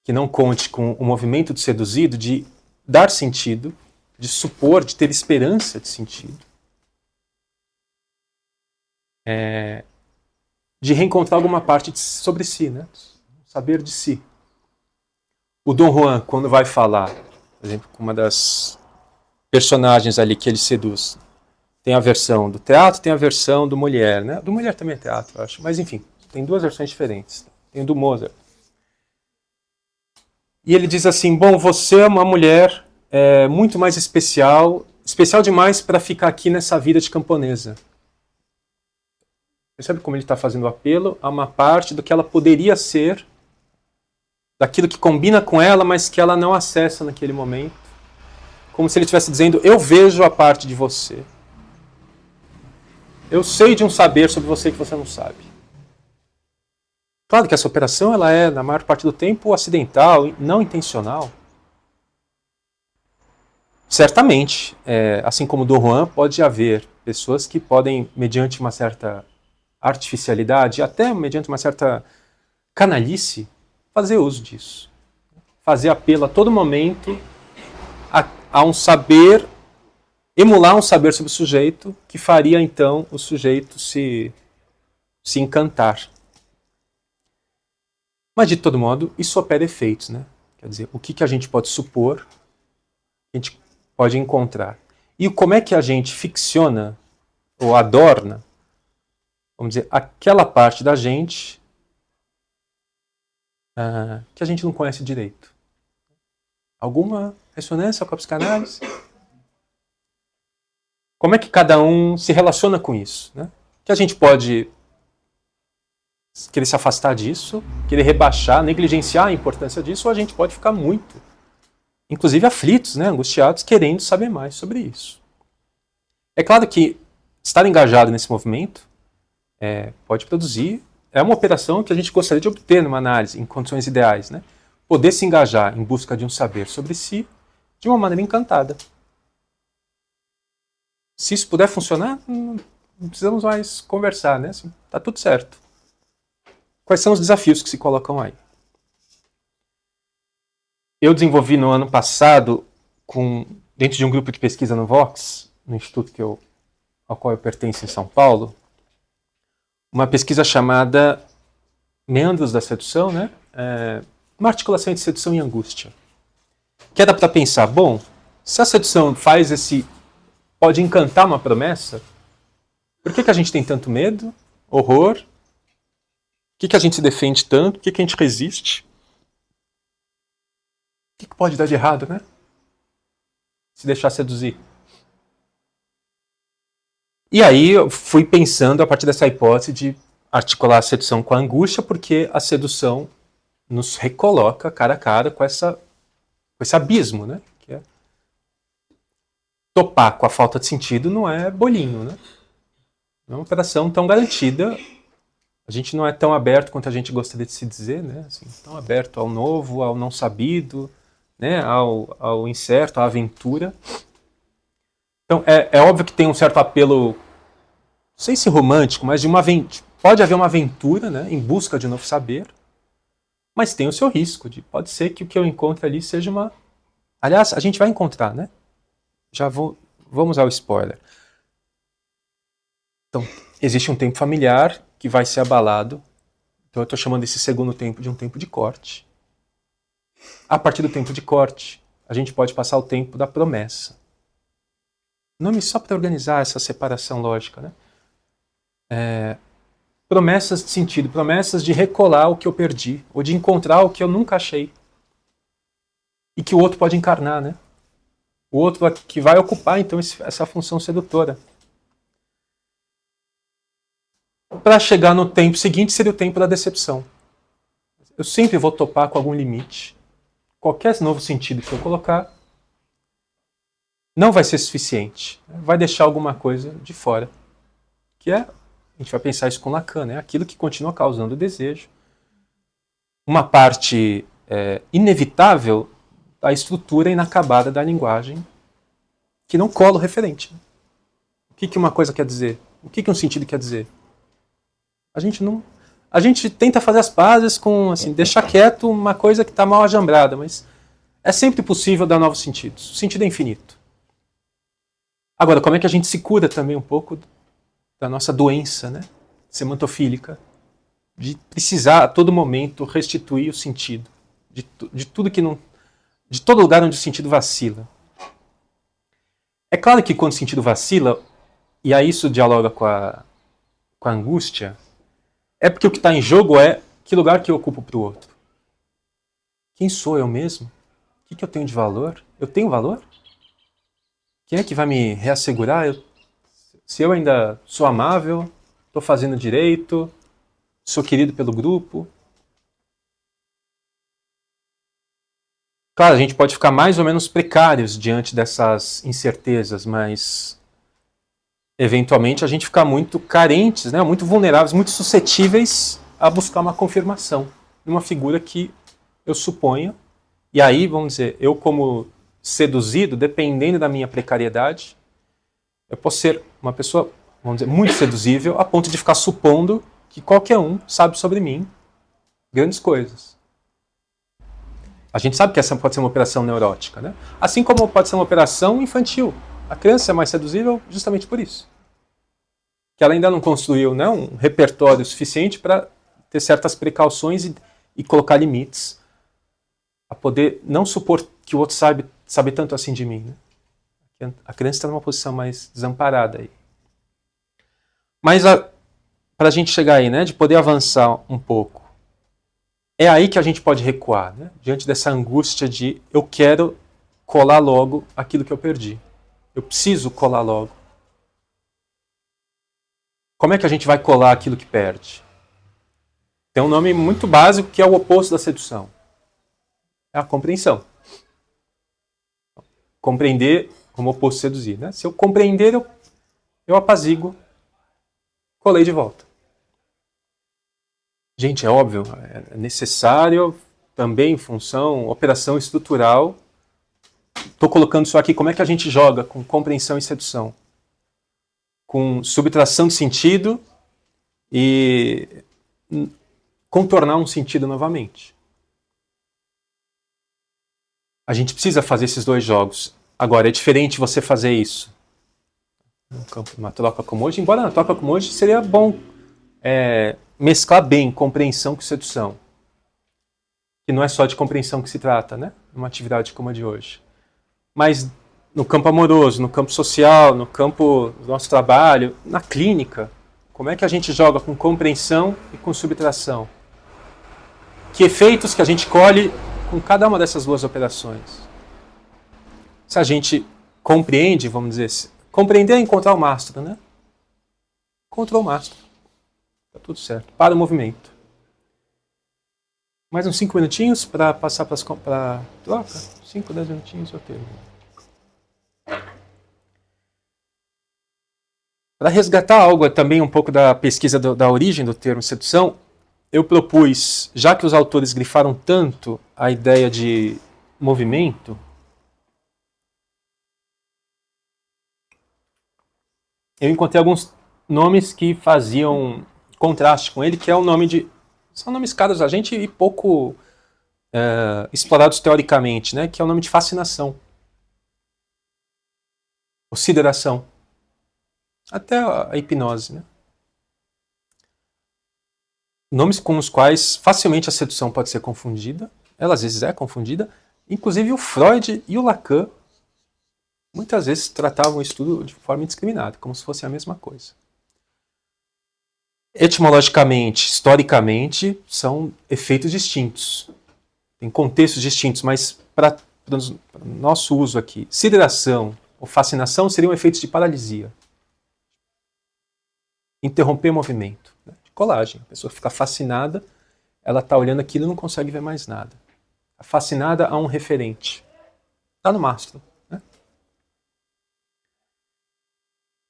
Que não conte com o movimento do seduzido de dar sentido, de supor, de ter esperança de sentido. De reencontrar alguma parte sobre si, né? Saber de si. O Dom Juan, quando vai falar, por exemplo, com uma das personagens ali que ele seduz, tem a versão do teatro, tem a versão do Molière, né? Do Molière também é teatro, eu acho. Mas enfim, tem duas versões diferentes. Tem o do Mozart. E ele diz assim, bom, você é uma mulher muito mais especial demais para ficar aqui nessa vida de camponesa. Percebe como ele está fazendo apelo a uma parte do que ela poderia ser, daquilo que combina com ela, mas que ela não acessa naquele momento. Como se ele estivesse dizendo, eu vejo a parte de você. Eu sei de um saber sobre você que você não sabe. Claro que essa operação ela é, na maior parte do tempo, acidental, não intencional. Certamente, assim como do Juan, pode haver pessoas que podem, mediante uma certa artificialidade, até mediante uma certa canalice, fazer uso disso. Fazer apelo a todo momento a um saber, emular um saber sobre o sujeito, que faria então o sujeito se encantar. Mas, de todo modo, isso opera efeitos, né? Quer dizer, o que a gente pode supor, a gente pode encontrar. E como é que a gente ficciona ou adorna, vamos dizer, aquela parte da gente que a gente não conhece direito. Alguma ressonância com a psicanálise? Como é que cada um se relaciona com isso, né? Que a gente pode querer se afastar disso, querer rebaixar, negligenciar a importância disso, ou a gente pode ficar muito, inclusive aflitos, né, angustiados, querendo saber mais sobre isso. É claro que estar engajado nesse movimento pode produzir, é uma operação que a gente gostaria de obter numa análise, em condições ideais, né? Poder se engajar em busca de um saber sobre si de uma maneira encantada. Se isso puder funcionar, não precisamos mais conversar, né? Assim, tá tudo certo. Quais são os desafios que se colocam aí? Eu desenvolvi no ano passado, dentro de um grupo de pesquisa no Vox, no instituto ao qual eu pertenço em São Paulo, uma pesquisa chamada Meandros da Sedução, né? Uma articulação entre sedução e angústia. Que era para pensar, bom, se a sedução pode encantar uma promessa, por que a gente tem tanto medo, horror? Por que a gente se defende tanto? Por que a gente resiste? O que pode dar de errado, né? Se deixar seduzir. E aí eu fui pensando a partir dessa hipótese de articular a sedução com a angústia, porque a sedução nos recoloca cara a cara com esse abismo, né? Que é topar com a falta de sentido não é bolinho, né? Não é uma operação tão garantida. A gente não é tão aberto quanto a gente gostaria de se dizer, né? Assim, tão aberto ao novo, ao não sabido, né? Ao incerto, à aventura. Então, é óbvio que tem um certo apelo, não sei se romântico, mas pode haver uma aventura, né? Em busca de um novo saber, mas tem o seu risco. Pode ser que o que eu encontre ali seja uma... Aliás, a gente vai encontrar, né? Vamos ao spoiler. Então, existe um tempo familiar que vai ser abalado. Então eu estou chamando esse segundo tempo de um tempo de corte. A partir do tempo de corte, a gente pode passar o tempo da promessa. Nome só para organizar essa separação lógica, né? Promessas de sentido, promessas de recolar o que eu perdi, ou de encontrar o que eu nunca achei. E que o outro pode encarnar, né? O outro que vai ocupar, então, essa função sedutora. Para chegar no tempo seguinte, seria o tempo da decepção. Eu sempre vou topar com algum limite. Qualquer novo sentido que eu colocar, não vai ser suficiente. Vai deixar alguma coisa de fora. Que é, a gente vai pensar isso com Lacan, né? Aquilo que continua causando desejo. Uma parte inevitável da estrutura inacabada da linguagem que não cola o referente. O que uma coisa quer dizer? O que um sentido quer dizer? A gente tenta fazer as pazes com, assim, deixar quieto uma coisa que está mal ajambrada, mas é sempre possível dar novos sentidos. O sentido é infinito. Agora, como é que a gente se cura também um pouco da nossa doença, né, semantofílica, de precisar a todo momento restituir o sentido de tudo que não, de todo lugar onde o sentido vacila. É claro que quando o sentido vacila, e aí isso dialoga com a angústia, é porque o que está em jogo é que lugar que eu ocupo para o outro. Quem sou eu mesmo? O que eu tenho de valor? Eu tenho valor? Quem é que vai me reassegurar? Se eu ainda sou amável, estou fazendo direito, sou querido pelo grupo. Claro, a gente pode ficar mais ou menos precários diante dessas incertezas, mas eventualmente a gente fica muito carentes, né, muito vulneráveis, muito suscetíveis a buscar uma confirmação numa figura que eu suponha. E aí, vamos dizer, eu como seduzido, dependendo da minha precariedade, eu posso ser uma pessoa, vamos dizer, muito seduzível, a ponto de ficar supondo que qualquer um sabe sobre mim grandes coisas. A gente sabe que essa pode ser uma operação neurótica, né? Assim como pode ser uma operação infantil. A criança é mais seduzível justamente por isso. Que ela ainda não construiu, né, um repertório suficiente para ter certas precauções e colocar limites. A poder não supor que o outro sabe tanto assim de mim. Né? A criança está numa posição mais desamparada aí. Mas para a gente chegar aí, né, de poder avançar um pouco, é aí que a gente pode recuar, né, diante dessa angústia de eu quero colar logo aquilo que eu perdi. Eu preciso colar logo. Como é que a gente vai colar aquilo que perde? Tem um nome muito básico que é o oposto da sedução. É a compreensão. Compreender como oposto de seduzir. Né? Se eu compreender, eu apazigo, colei de volta. Gente, é óbvio, é necessário também em função, operação estrutural. Estou colocando isso aqui, como é que a gente joga com compreensão e sedução? Com subtração de sentido e contornar um sentido novamente. A gente precisa fazer esses dois jogos. Agora, é diferente você fazer isso numa troca como hoje, embora na troca como hoje seria bom mesclar bem compreensão com sedução. Que não é só de compreensão que se trata, né? Numa atividade como a de hoje. Mas no campo amoroso, no campo social, no campo do nosso trabalho, na clínica, como é que a gente joga com compreensão e com subtração? Que efeitos que a gente colhe com cada uma dessas duas operações? Se a gente compreende, vamos dizer, compreender é encontrar o mastro, né? Encontrou o mastro. Tá tudo certo. Para o movimento. Mais uns 5 minutinhos para passar para troca? 5, 10 minutinhos eu termino. Para resgatar algo também um pouco da pesquisa da origem do termo sedução, eu propus, já que os autores grifaram tanto a ideia de movimento, eu encontrei alguns nomes que faziam contraste com ele, que é o nome de... São nomes caros a gente e pouco explorados teoricamente, né? Que é o nome de fascinação. Ou sideração. Até a hipnose, né? Nomes com os quais facilmente a sedução pode ser confundida. Ela às vezes é confundida. Inclusive o Freud e o Lacan muitas vezes tratavam isso tudo de forma indiscriminada, como se fosse a mesma coisa. Etimologicamente, historicamente, são efeitos distintos. Tem contextos distintos, mas para o nosso uso aqui, sideração ou fascinação seriam efeitos de paralisia. Interromper o movimento. Né? De colagem. A pessoa fica fascinada, ela está olhando aquilo e não consegue ver mais nada. Fascinada a um referente. Está no mastro. Né?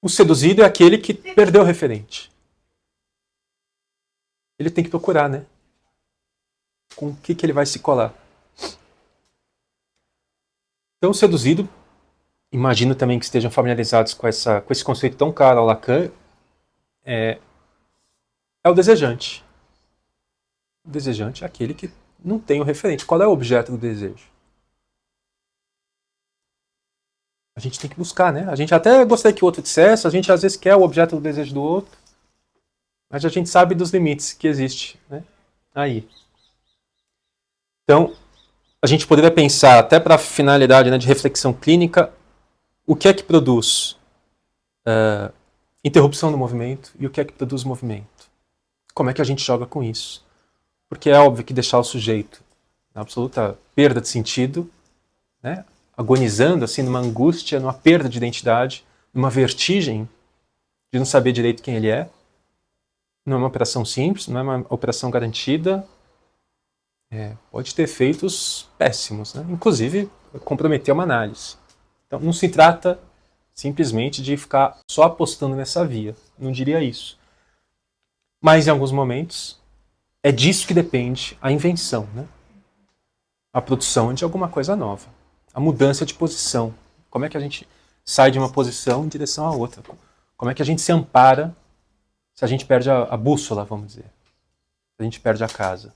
O seduzido é aquele que perdeu o referente. Ele tem que procurar, né? Com o que ele vai se colar. Então, o seduzido, imagino também que estejam familiarizados com esse conceito tão caro ao Lacan, é o desejante. O desejante é aquele que não tem o referente. Qual é o objeto do desejo? A gente tem que buscar, né? A gente até gostaria que o outro dissesse, a gente às vezes quer o objeto do desejo do outro, mas a gente sabe dos limites que existe, né? Aí. Então, a gente poderia pensar, até para a finalidade, né, de reflexão clínica, o que é que produz interrupção do movimento e o que é que produz movimento. Como é que a gente joga com isso? Porque é óbvio que deixar o sujeito na absoluta perda de sentido, né, agonizando assim numa angústia, numa perda de identidade, numa vertigem de não saber direito quem ele é, não é uma operação simples, não é uma operação garantida, pode ter efeitos péssimos, né? Inclusive comprometer uma análise. Então não se trata simplesmente de ficar só apostando nessa via, não diria isso. Mas em alguns momentos é disso que depende a invenção, né? A produção de alguma coisa nova, a mudança de posição. Como é que a gente sai de uma posição em direção à outra? Como é que a gente se ampara se a gente perde a bússola, vamos dizer? Se a gente perde a casa.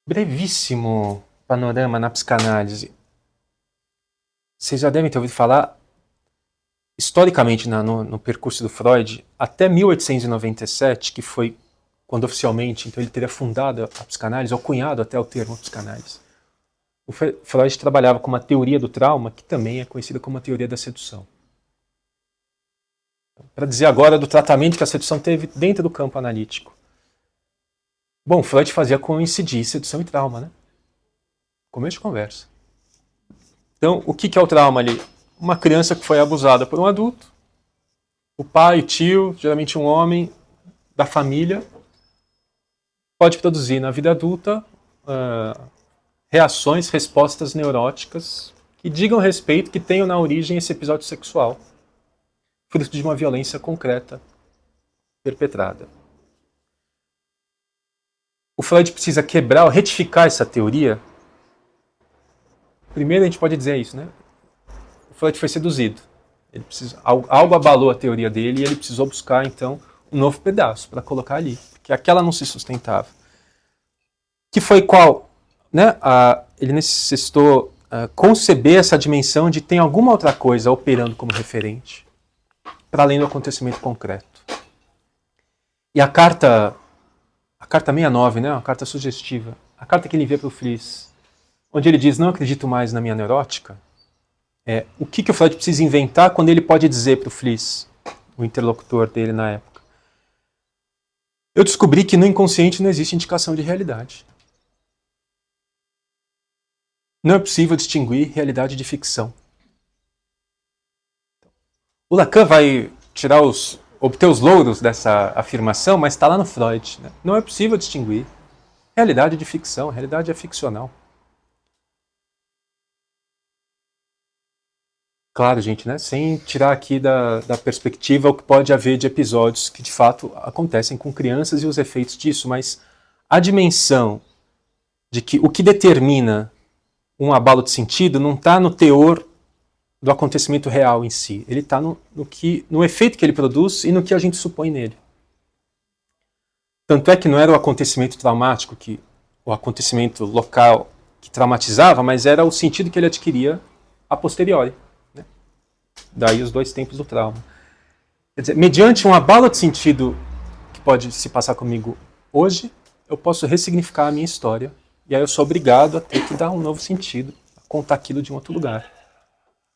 Brevíssimo panorama na psicanálise. Vocês já devem ter ouvido falar, historicamente, no percurso do Freud, até 1897, que foi quando oficialmente, então ele teria fundado a psicanálise, ou cunhado até o termo psicanálise. O Freud trabalhava com uma teoria do trauma, que também é conhecida como a teoria da sedução. Para dizer agora do tratamento que a sedução teve dentro do campo analítico. Bom, Freud fazia coincidir sedução e trauma, né? Começo de conversa. Então, o que é o trauma ali? Uma criança que foi abusada por um adulto, o pai, o tio, geralmente um homem da família, pode produzir na vida adulta reações, respostas neuróticas que digam respeito, que tenham na origem esse episódio sexual, fruto de uma violência concreta perpetrada. O Freud precisa quebrar ou retificar essa teoria. Primeiro a gente pode dizer isso, né? O Freud foi seduzido. Algo abalou a teoria dele e ele precisou buscar, então, um novo pedaço para colocar ali, porque aquela não se sustentava. Que foi qual? Né? Ele necessitou conceber essa dimensão de tem alguma outra coisa operando como referente, para além do acontecimento concreto. E a carta 69, né? Uma carta sugestiva, a carta que ele envia para o Fliess, onde ele diz, não acredito mais na minha neurótica, o que o Freud precisa inventar quando ele pode dizer para o Fliess, o interlocutor dele na época? Eu descobri que no inconsciente não existe indicação de realidade. Não é possível distinguir realidade de ficção. O Lacan vai obter os louros dessa afirmação, mas está lá no Freud. Né? Não é possível distinguir realidade de ficção, realidade é ficcional. Claro, gente, né? Sem tirar aqui da perspectiva o que pode haver de episódios que de fato acontecem com crianças e os efeitos disso, mas a dimensão de que o que determina um abalo de sentido não está no teor do acontecimento real em si, ele está no efeito que ele produz e no que a gente supõe nele. Tanto é que não era o acontecimento traumático, o acontecimento local que traumatizava, mas era o sentido que ele adquiria a posteriori. Né? Daí os dois tempos do trauma. Quer dizer, mediante um abalo de sentido que pode se passar comigo hoje, eu posso ressignificar a minha história, e aí eu sou obrigado a ter que dar um novo sentido, a contar aquilo de um outro lugar.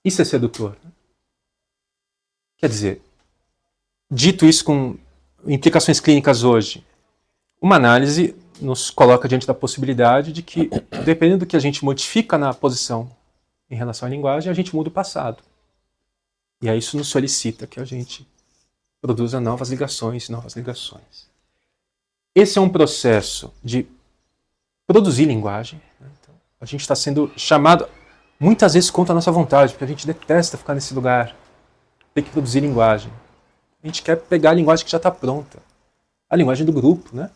Isso é sedutor. Quer dizer, dito isso com implicações clínicas hoje, uma análise nos coloca diante da possibilidade de que, dependendo do que a gente modifica na posição em relação à linguagem, a gente muda o passado. E aí isso nos solicita que a gente produza novas ligações. Esse é um processo de produzir linguagem. Né? Então, a gente está sendo chamado... muitas vezes contra a nossa vontade, porque a gente detesta ficar nesse lugar, ter que produzir linguagem. A gente quer pegar a linguagem que já está pronta. A linguagem do grupo, né?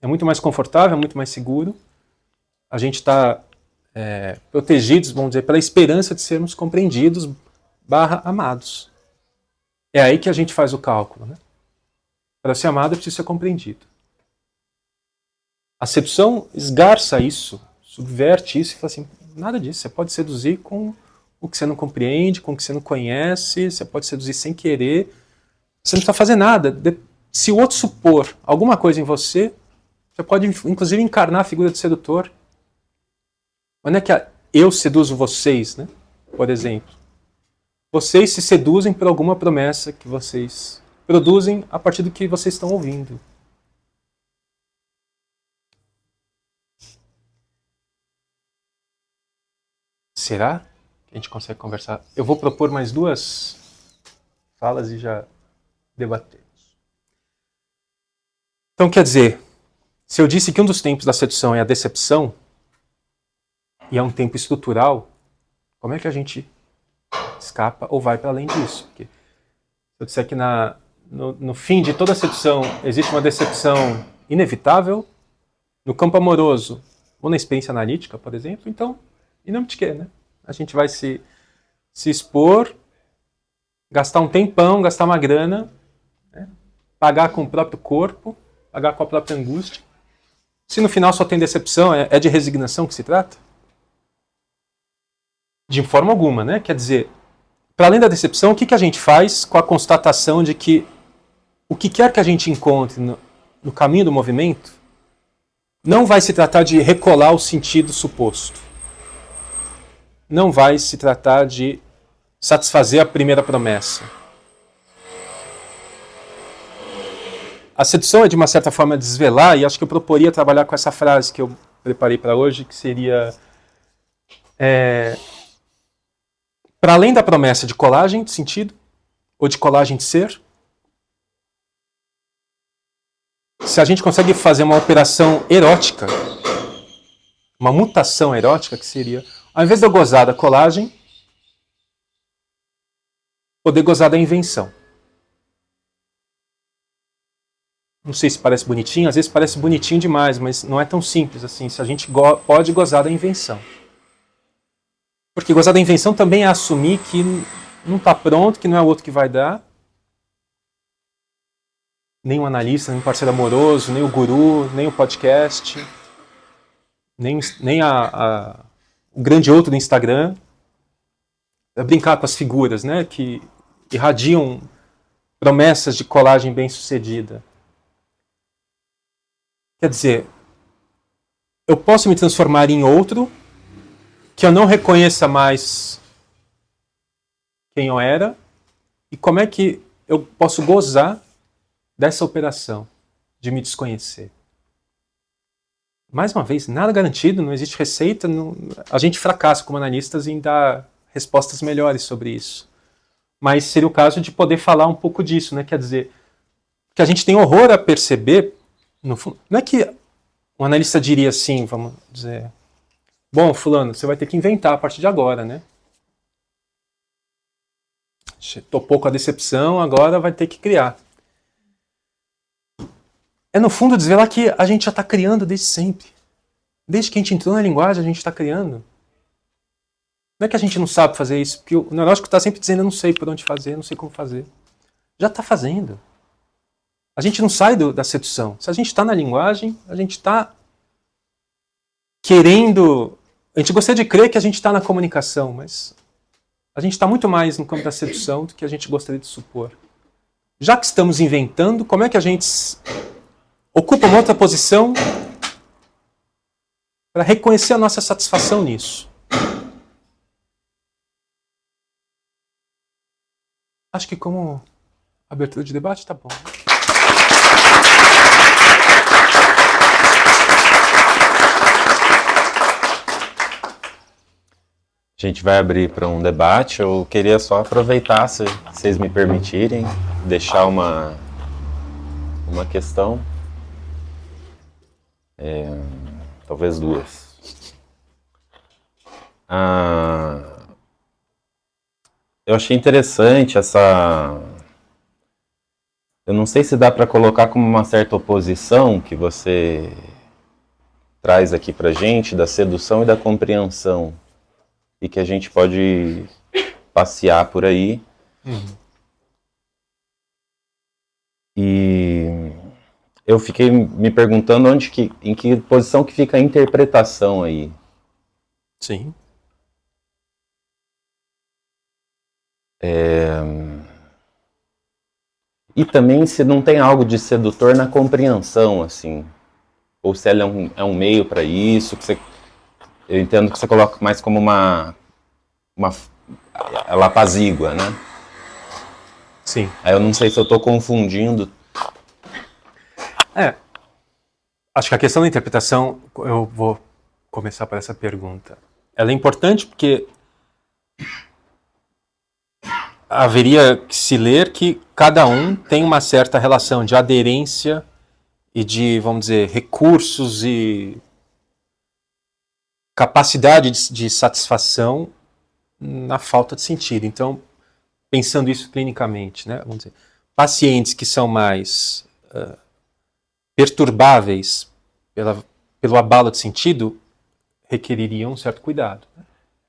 É muito mais confortável, é muito mais seguro. A gente está protegidos, vamos dizer, pela esperança de sermos compreendidos / amados. É aí que a gente faz o cálculo, né? Para ser amado é preciso ser compreendido. A acepção esgarça isso, subverte isso e fala assim, nada disso, você pode seduzir com o que você não compreende, com o que você não conhece, você pode seduzir sem querer, você não precisa fazer nada. Se o outro supor alguma coisa em você, você pode inclusive encarnar a figura do sedutor. Mas não é que eu seduzo vocês, né? Por exemplo. Vocês se seduzem por alguma promessa que vocês produzem a partir do que vocês estão ouvindo. Será que a gente consegue conversar? Eu vou propor mais 2 falas e já debatemos. Então, quer dizer, se eu disse que um dos tempos da sedução é a decepção, e é um tempo estrutural, como é que a gente escapa ou vai para além disso? Porque se eu disser que no fim de toda sedução existe uma decepção inevitável, no campo amoroso ou na experiência analítica, por exemplo, então, em nome de quê, né? A gente vai se expor, gastar um tempão, gastar uma grana, né? Pagar com o próprio corpo, pagar com a própria angústia. Se no final só tem decepção, é de resignação que se trata? De forma alguma, né? Quer dizer, para além da decepção, o que a gente faz com a constatação de que o que quer que a gente encontre no caminho do movimento não vai se tratar de recolar o sentido suposto. Não vai se tratar de satisfazer a primeira promessa. A sedução é de uma certa forma desvelar, e acho que eu proporia trabalhar com essa frase que eu preparei para hoje, que seria para além da promessa de colagem de sentido, ou de colagem de ser, se a gente consegue fazer uma operação erótica, uma mutação erótica, que seria, ao invés de eu gozar da colagem, poder gozar da invenção. Não sei se parece bonitinho, às vezes parece bonitinho demais, mas não é tão simples assim, se a gente pode gozar da invenção. Porque gozar da invenção também é assumir que não está pronto, que não é o outro que vai dar. Nem o analista, nem o parceiro amoroso, nem o guru, nem o podcast, nem o grande outro do Instagram. É brincar com as figuras, né, que irradiam promessas de colagem bem-sucedida. Quer dizer, eu posso me transformar em outro que eu não reconheça mais quem eu era, e como é que eu posso gozar dessa operação de me desconhecer. Mais uma vez, nada garantido, não existe receita, a gente fracassa como analistas em dar respostas melhores sobre isso. Mas seria o caso de poder falar um pouco disso, né? Quer dizer, que a gente tem horror a perceber, no fundo, não é que um analista diria assim, vamos dizer, bom, fulano, você vai ter que inventar a partir de agora, né? Topou com a decepção, agora vai ter que criar. É no fundo desvelar que a gente já está criando desde sempre. Desde que a gente entrou na linguagem, a gente está criando. Não é que a gente não sabe fazer isso, porque o neurótico está sempre dizendo, eu não sei por onde fazer, não sei como fazer. Já está fazendo. A gente não sai da sedução. Se a gente está na linguagem, a gente está querendo... A gente gostaria de crer que a gente está na comunicação, mas a gente está muito mais no campo da sedução do que a gente gostaria de supor. Já que estamos inventando, como é que a gente ocupa uma outra posição para reconhecer a nossa satisfação nisso? Acho que como abertura de debate tá bom. A gente vai abrir para um debate. Eu queria só aproveitar, se vocês me permitirem, deixar uma questão. Talvez 2. Eu achei interessante essa... Eu não sei se dá para colocar como uma certa oposição que você traz aqui pra gente, da sedução e da compreensão, e que a gente pode passear por aí. E eu fiquei me perguntando em que posição que fica a interpretação aí. Sim. E também se não tem algo de sedutor na compreensão, assim. Ou se ela é um meio para isso, eu entendo que você coloca mais como ela apazigua, né? Sim. Aí eu não sei se eu estou confundindo. Acho que a questão da interpretação, eu vou começar por essa pergunta. Ela é importante porque haveria que se ler que cada um tem uma certa relação de aderência e de, vamos dizer, recursos e capacidade de satisfação na falta de sentido. Então, pensando isso clinicamente, né, vamos dizer, pacientes que são mais perturbáveis pelo abalo de sentido requereriam um certo cuidado.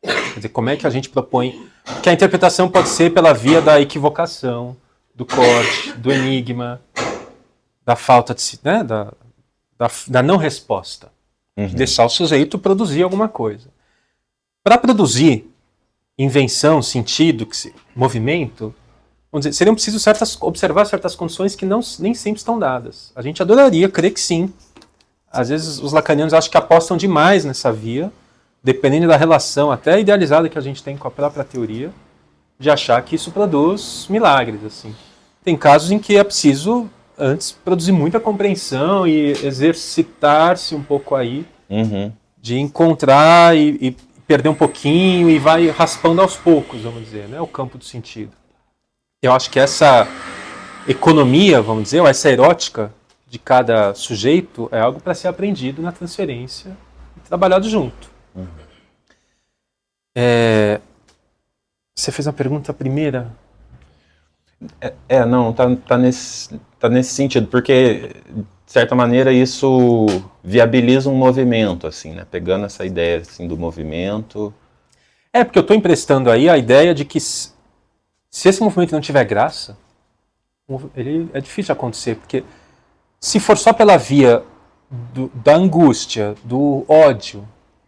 Quer dizer, como é que a gente propõe... Que a interpretação pode ser pela via da equivocação, do corte, do enigma, da falta de... Né, da não resposta. De deixar o sujeito produzir alguma coisa. Para produzir invenção, sentido, movimento, vamos dizer, seriam preciso observar certas condições que nem sempre estão dadas. A gente adoraria crer que sim. Às vezes os lacanianos acham que apostam demais nessa via, dependendo da relação até idealizada que a gente tem com a própria teoria, de achar que isso produz milagres. Assim. Tem casos em que é preciso, antes, produzir muita compreensão e exercitar-se um pouco aí, de encontrar e perder um pouquinho e vai raspando aos poucos, vamos dizer, né, o campo do sentido. Eu acho que essa economia, vamos dizer, ou essa erótica de cada sujeito é algo para ser aprendido na transferência e trabalhado junto. Você fez uma pergunta primeira? Não, tá nesse sentido, porque, de certa maneira, isso viabiliza um movimento, assim, né? Pegando essa ideia, assim, do movimento... Porque eu estou emprestando aí a ideia de que se esse movimento não tiver graça, ele é difícil de acontecer, porque se for só pela via da angústia, do ódio,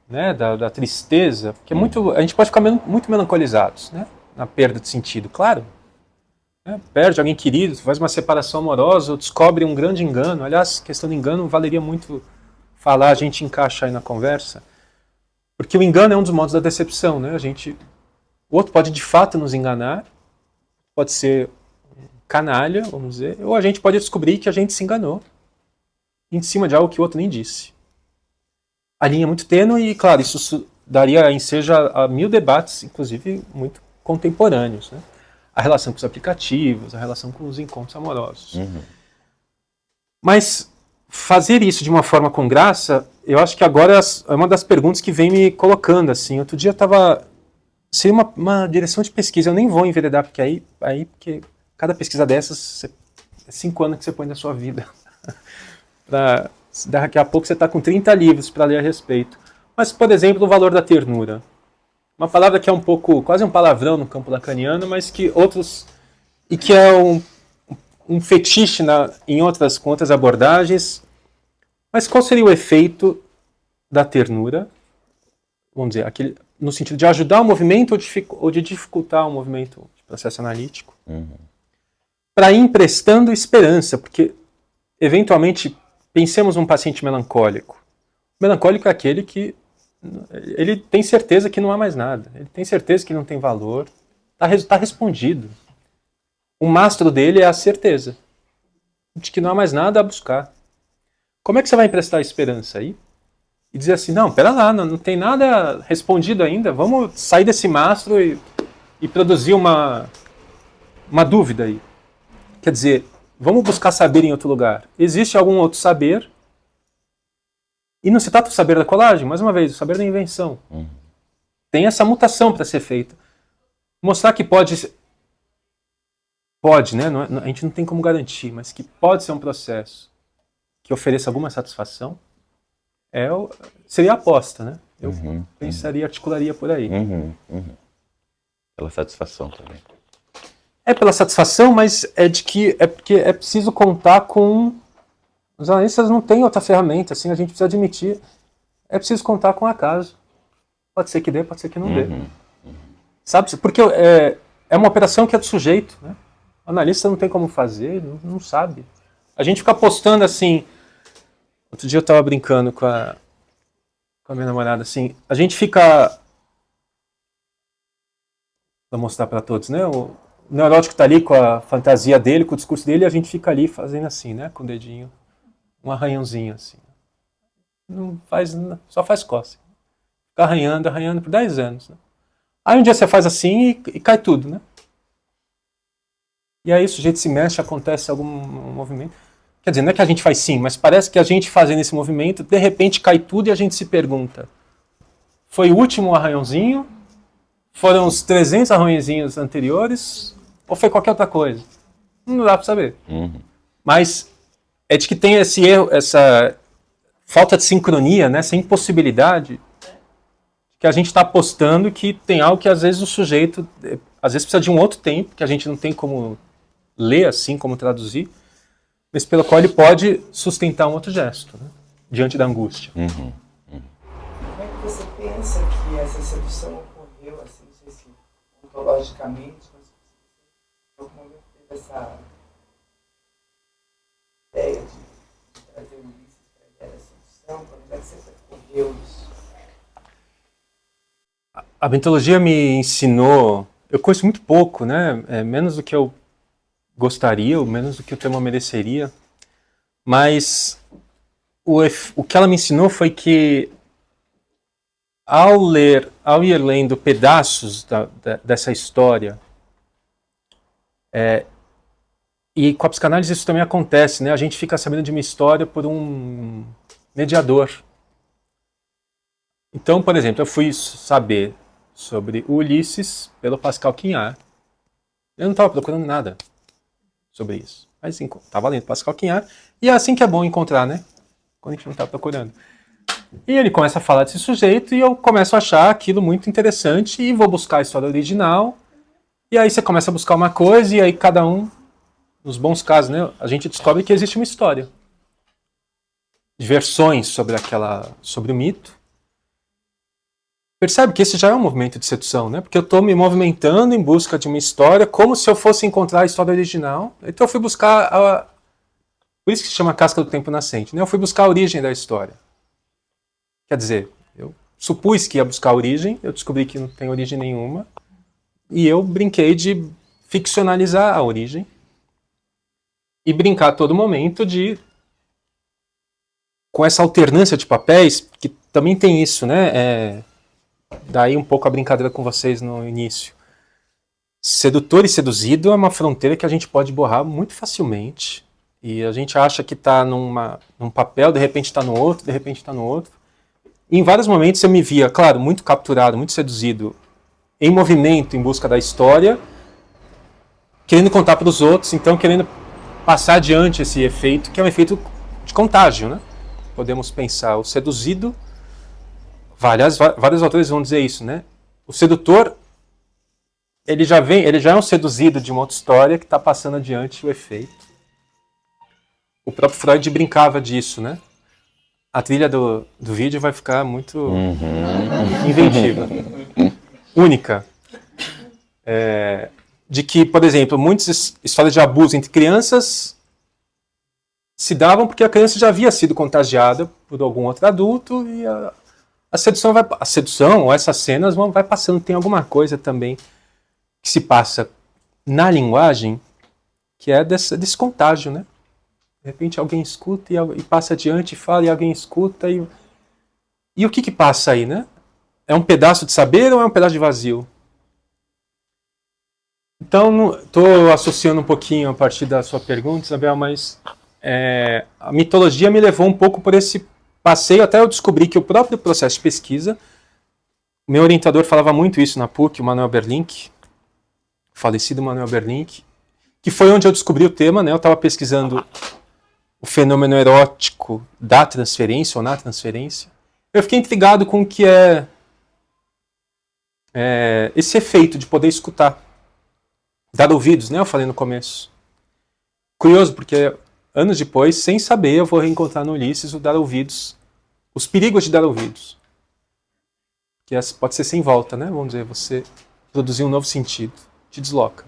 né, da tristeza, porque a gente pode ficar muito melancolizados, né, na perda de sentido, claro. Né, perde alguém querido, faz uma separação amorosa, ou descobre um grande engano. Aliás, questão de engano valeria muito falar, a gente encaixa aí na conversa, porque o engano é um dos modos da decepção. Né, o outro pode de fato nos enganar, pode ser canalha, vamos dizer, ou a gente pode descobrir que a gente se enganou em cima de algo que o outro nem disse. A linha é muito tênue e, claro, isso daria ensejo a 1000 debates, inclusive muito contemporâneos. Né? A relação com os aplicativos, a relação com os encontros amorosos. Mas fazer isso de uma forma com graça, eu acho que agora é uma das perguntas que vem me colocando. Assim. Outro dia seria uma direção de pesquisa, eu nem vou enveredar, porque porque cada pesquisa dessas é 5 anos que você põe na sua vida. Daqui a pouco você está com 30 livros para ler a respeito. Mas, por exemplo, o valor da ternura. Uma palavra que é quase um palavrão no campo lacaniano, mas que e que é um fetiche com outras abordagens. Mas qual seria o efeito da ternura? Vamos dizer, no sentido de ajudar o movimento ou de dificultar o movimento de processo analítico? Para ir emprestando esperança, porque, eventualmente, pensemos num paciente melancólico. O melancólico é aquele que ele tem certeza que não há mais nada. Ele tem certeza que não tem valor. Está respondido. O mastro dele é a certeza de que não há mais nada a buscar. Como é que você vai emprestar esperança aí? E dizer assim, não, pera lá, não tem nada respondido ainda. Vamos sair desse mastro e produzir uma dúvida aí. Quer dizer, vamos buscar saber em outro lugar. Existe algum outro saber? E não se trata do saber da colagem, mais uma vez, o saber da invenção. tem essa mutação para ser feita. Mostrar que pode, né? A gente não tem como garantir, mas que pode ser um processo que ofereça alguma satisfação, seria a aposta, né? Eu pensaria, articularia por aí. Pela satisfação também. É pela satisfação, mas porque é preciso contar com... Os analistas não têm outra ferramenta, assim, a gente precisa admitir. É preciso contar com o acaso. Pode ser que dê, pode ser que não dê. Sabe? Porque é uma operação que é do sujeito, né? O analista não tem como fazer, não sabe. A gente fica apostando assim... Outro dia eu estava brincando com a minha namorada, assim, a gente fica... Vou mostrar para todos, né? O neurótico está ali com a fantasia dele, com o discurso dele, e a gente fica ali fazendo assim, né? Com o dedinho, um arranhãozinho assim. Não faz, só faz cócega. Fica arranhando por 10 anos. Né? Aí um dia você faz assim e cai tudo, né? E aí o sujeito se mexe, acontece algum movimento. Quer dizer, não é que a gente faz sim, mas parece que a gente fazendo esse movimento, de repente cai tudo e a gente se pergunta: foi o último arranhãozinho? Foram os 300 arranhãozinhos anteriores? Ou foi qualquer outra coisa? Não dá para saber. Mas é de que tem esse erro, essa falta de sincronia, né, essa impossibilidade, que a gente está apostando que tem algo que às vezes o sujeito, às vezes precisa de um outro tempo, que a gente não tem como ler assim, como traduzir, mas pelo qual ele pode sustentar um outro gesto, né, diante da angústia. Como é que você pensa que essa sedução ocorreu, assim, não sei se ontologicamente, mas em algum momento teve essa ideia de trazer o Ulisses para a ideia da sedução? Quando é que você ocorreu isso? A bentologia me ensinou, eu conheço muito pouco, né, menos do que eu gostaria, ou menos do que o tema mereceria, mas o que ela me ensinou foi que ao ir lendo pedaços dessa história, e com a psicanálise isso também acontece, né? A gente fica sabendo de uma história por um mediador. Então, por exemplo, eu fui saber sobre o Ulisses pelo Pascal Quignard. Eu não estava procurando nada sobre isso, mas estava lendo Pascal Quignard, e é assim que é bom encontrar, né? Quando a gente não está procurando. E ele começa a falar desse sujeito e eu começo a achar aquilo muito interessante e vou buscar a história original. E aí você começa a buscar uma coisa e aí cada um, nos bons casos, né, a gente descobre que existe uma história. De versões sobre o mito. Percebe que esse já é um movimento de sedução, né? Porque eu estou me movimentando em busca de uma história como se eu fosse encontrar a história original. Então eu fui buscar por isso que se chama Casca do Tempo Nascente, né? Eu fui buscar a origem da história. Quer dizer, eu supus que ia buscar a origem, eu descobri que não tem origem nenhuma, e eu brinquei de ficcionalizar a origem e brincar a todo momento com essa alternância de papéis, que também tem isso, né? Daí um pouco a brincadeira com vocês no início. Sedutor e seduzido é uma fronteira que a gente pode borrar muito facilmente, e a gente acha que está num papel, de repente está no outro, de repente está no outro. E em vários momentos eu me via, claro, muito capturado, muito seduzido, em movimento, em busca da história, querendo contar para os outros, então querendo passar adiante esse efeito, que é um efeito de contágio, né? Podemos pensar o seduzido, vários autores vão dizer isso, né? O sedutor, ele já é um seduzido de uma outra história que está passando adiante o efeito. O próprio Freud brincava disso, né? A trilha do vídeo vai ficar muito inventiva, única. De que, por exemplo, muitas histórias de abuso entre crianças se davam porque a criança já havia sido contagiada por algum outro adulto e a sedução ou essas cenas vai passando. Tem alguma coisa também que se passa na linguagem que é desse contágio, né? De repente alguém escuta e passa adiante, fala, e alguém escuta. E o que passa aí, né? É um pedaço de saber ou é um pedaço de vazio? Então, estou associando um pouquinho a partir da sua pergunta, Isabel, mas a mitologia me levou um pouco por esse passeio, até eu descobri que o próprio processo de pesquisa meu orientador falava muito isso na PUC, o Manuel Berlink, o falecido Manuel Berlink, que foi onde eu descobri o tema, né? Eu estava pesquisando o fenômeno erótico da transferência ou na transferência. Eu fiquei intrigado com o que é esse efeito de poder escutar, dar ouvidos, né? Eu falei no começo. Curioso, porque anos depois, sem saber, eu vou reencontrar no Ulisses o dar ouvidos, os perigos de dar ouvidos. Que pode ser sem volta, né? Vamos dizer, você produzir um novo sentido, te desloca.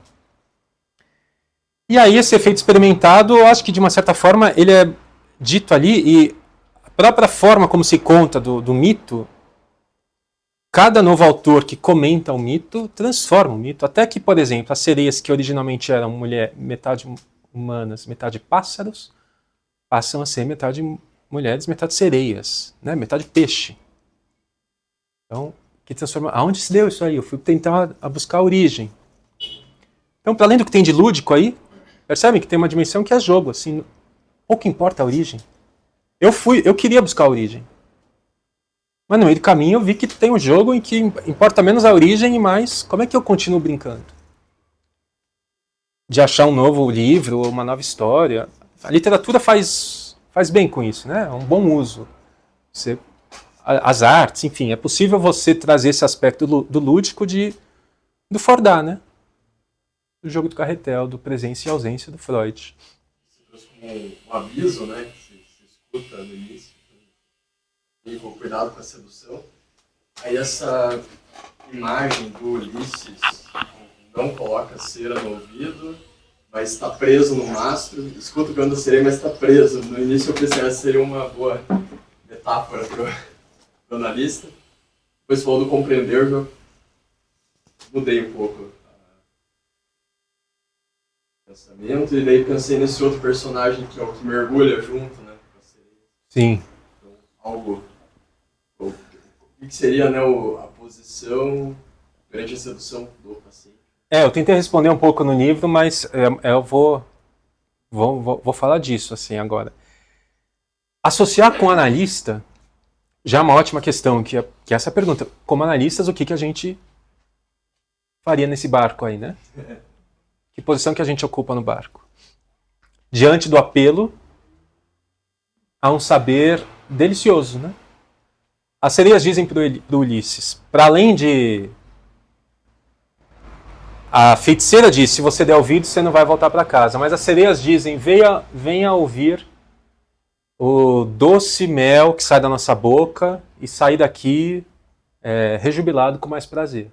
E aí esse efeito experimentado, eu acho que de uma certa forma ele é dito ali, e a própria forma como se conta do mito, cada novo autor que comenta o mito transforma o mito, até que, por exemplo, as sereias que originalmente eram metade humanas, metade pássaros, passam a ser metade mulheres, metade sereias, né? Metade peixe. Então, que transforma. Aonde se deu isso aí? Eu fui tentar buscar a origem. Então, para além do que tem de lúdico aí, percebem que tem uma dimensão que é jogo, assim, pouco importa a origem. Eu queria buscar a origem. Mas no meio do caminho eu vi que tem um jogo em que importa menos a origem e mais como é que eu continuo brincando. De achar um novo livro ou uma nova história. A literatura faz bem com isso, né? É um bom uso. As artes, enfim, é possível você trazer esse aspecto do lúdico do Fordá, né? Do jogo do carretel, do presença e ausência do Freud. Você trouxe como um aviso, né? Que se escuta no início. E com cuidado com a sedução. Aí essa imagem do Ulisses não coloca cera no ouvido, mas está preso no mastro. Escuta o canto da sereia, mas está preso. No início eu pensei que seria uma boa metáfora para o analista. Depois falou do compreender, eu mudei um pouco o pensamento. E daí pensei nesse outro personagem que é o que mergulha junto, né? Com a sereia. Sim. Então, algo... O que seria, né, a posição perante a sedução do paciente? Eu tentei responder um pouco no livro, mas eu vou falar disso assim agora. Associar com analista já é uma ótima questão, que é essa pergunta. Como analistas, o que a gente faria nesse barco aí, né? Que posição que a gente ocupa no barco? Diante do apelo a um saber delicioso, né? As sereias dizem para o Ulisses, para além de... A feiticeira diz, se você der ouvido, você não vai voltar para casa. Mas as sereias dizem, venha ouvir o doce mel que sai da nossa boca e sair daqui rejubilado com mais prazer.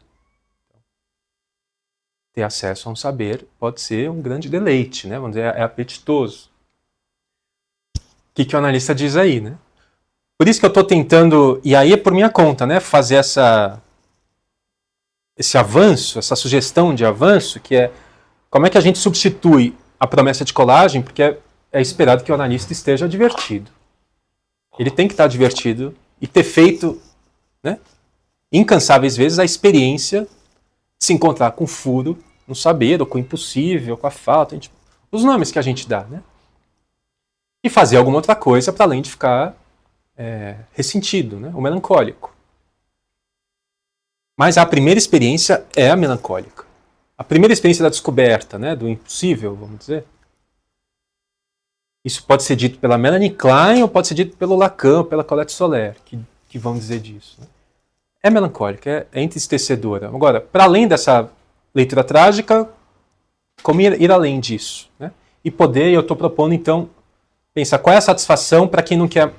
Ter acesso a um saber pode ser um grande deleite, né? Vamos dizer, é apetitoso. O que o analista diz aí, né? Por isso que eu estou tentando, e aí é por minha conta, né, fazer esse avanço, essa sugestão de avanço, que é como é que a gente substitui a promessa de colagem, porque é esperado que o analista esteja divertido. Ele tem que estar divertido e ter feito, né, incansáveis vezes a experiência de se encontrar com furo no saber, ou com o impossível, com a falta, os nomes que a gente dá, né? E fazer alguma outra coisa para além de ficar ressentido, né? O melancólico. Mas a primeira experiência é a melancólica. A primeira experiência da descoberta, né? Do impossível, vamos dizer. Isso pode ser dito pela Melanie Klein ou pode ser dito pelo Lacan, pela Colette Soler, que vão dizer disso. Né? É melancólica, é entristecedora. Agora, para além dessa leitura trágica, como ir além disso? Né? E poder, eu estou propondo então, pensar qual é a satisfação para quem não quer,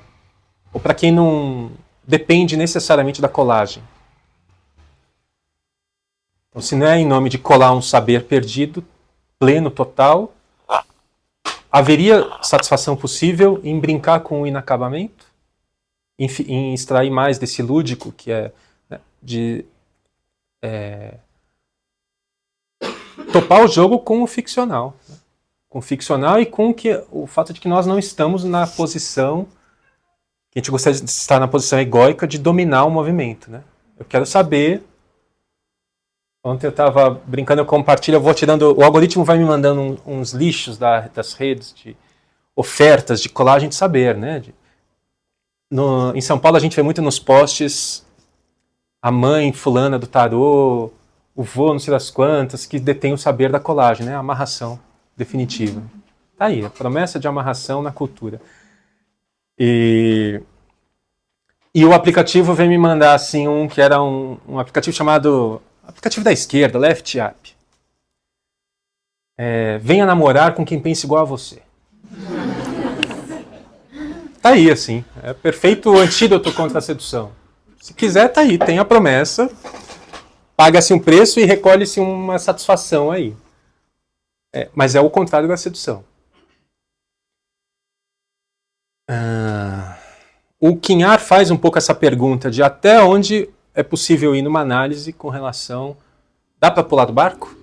ou para quem não depende necessariamente da colagem. Então, se não é em nome de colar um saber perdido, pleno, total, haveria satisfação possível em brincar com o inacabamento? Em extrair mais desse lúdico, que é de topar o jogo com o ficcional. Né? Com o ficcional e com o fato de que nós não estamos na posição, que a gente gostaria de estar na posição egóica de dominar o movimento. Né? Eu quero saber... Ontem eu estava brincando, eu compartilho, eu vou tirando... O algoritmo vai me mandando uns lixos das redes de ofertas de colagem de saber, né? Em São Paulo a gente vê muito nos posts a mãe fulana do tarô, o vô não sei das quantas, que detém o saber da colagem, né? A amarração definitiva. Tá aí, a promessa de amarração na cultura. E o aplicativo veio me mandar assim que era um aplicativo chamado aplicativo da esquerda, Left App. Venha namorar com quem pensa igual a você. Tá aí, assim. É perfeito antídoto contra a sedução. Se quiser, tá aí. Tem a promessa. Paga-se um preço e recolhe-se uma satisfação aí. Mas é o contrário da sedução. O Quignard faz um pouco essa pergunta de até onde é possível ir numa análise com relação... Dá para pular do barco?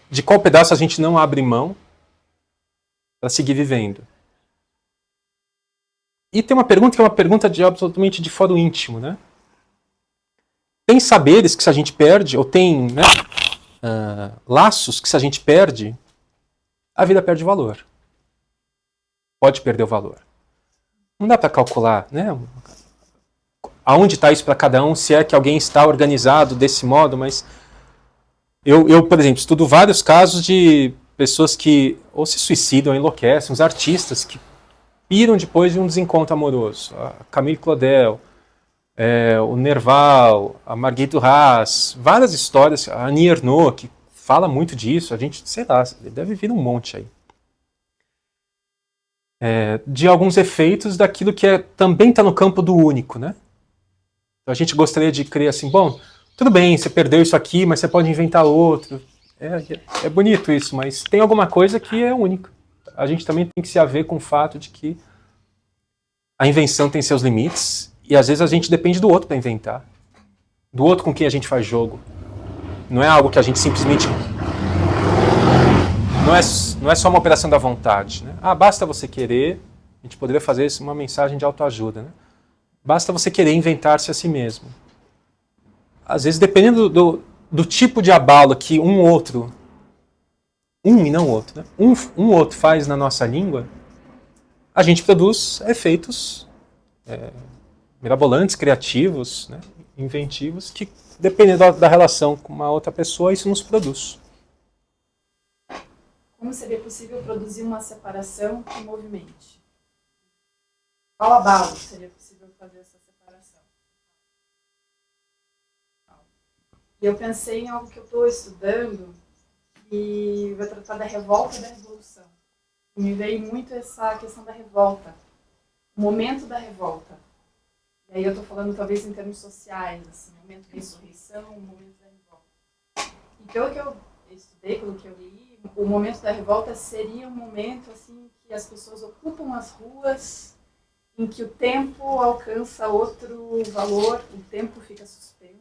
De qual pedaço a gente não abre mão para seguir vivendo? E tem uma pergunta que é uma pergunta absolutamente de fórum íntimo, né? Tem saberes que se a gente perde, ou tem laços que se a gente perde, a vida perde valor. Pode perder o valor. Não dá para calcular, né? Aonde está isso para cada um, se é que alguém está organizado desse modo, mas eu, por exemplo, estudo vários casos de pessoas que ou se suicidam, ou enlouquecem, os artistas que piram depois de um desencontro amoroso. A Camille Claudel, o Nerval, a Marguerite Duras, várias histórias, a Annie Ernaux, que fala muito disso, a gente, sei lá, deve vir um monte aí. De alguns efeitos daquilo que também está no campo do único, né? Então a gente gostaria de crer assim, bom, tudo bem, você perdeu isso aqui, mas você pode inventar outro. É bonito isso, mas tem alguma coisa que é única. A gente também tem que se haver com o fato de que a invenção tem seus limites e às vezes a gente depende do outro para inventar. Do outro com quem a gente faz jogo. Não é algo que a gente simplesmente... Não é só uma operação da vontade, né? Basta você querer. A gente poderia fazer isso uma mensagem de autoajuda, né? Basta você querer inventar-se a si mesmo. Às vezes, dependendo do tipo de abalo que um e não outro, né? Um outro faz na nossa língua, a gente produz efeitos mirabolantes, criativos, né? Inventivos, que dependendo da relação com uma outra pessoa, isso nos produz. Como seria possível produzir uma separação que movimente? Qual abalo seria possível fazer essa separação? E eu pensei em algo que eu estou estudando e vai tratar da revolta e da revolução. Me veio muito essa questão da revolta, o momento da revolta. E aí eu estou falando talvez em termos sociais, assim, momento da insurreição, o momento da revolta. E pelo que eu estudei, pelo que eu li, o momento da revolta seria um momento assim que as pessoas ocupam as ruas, em que o tempo alcança outro valor, o tempo fica suspenso.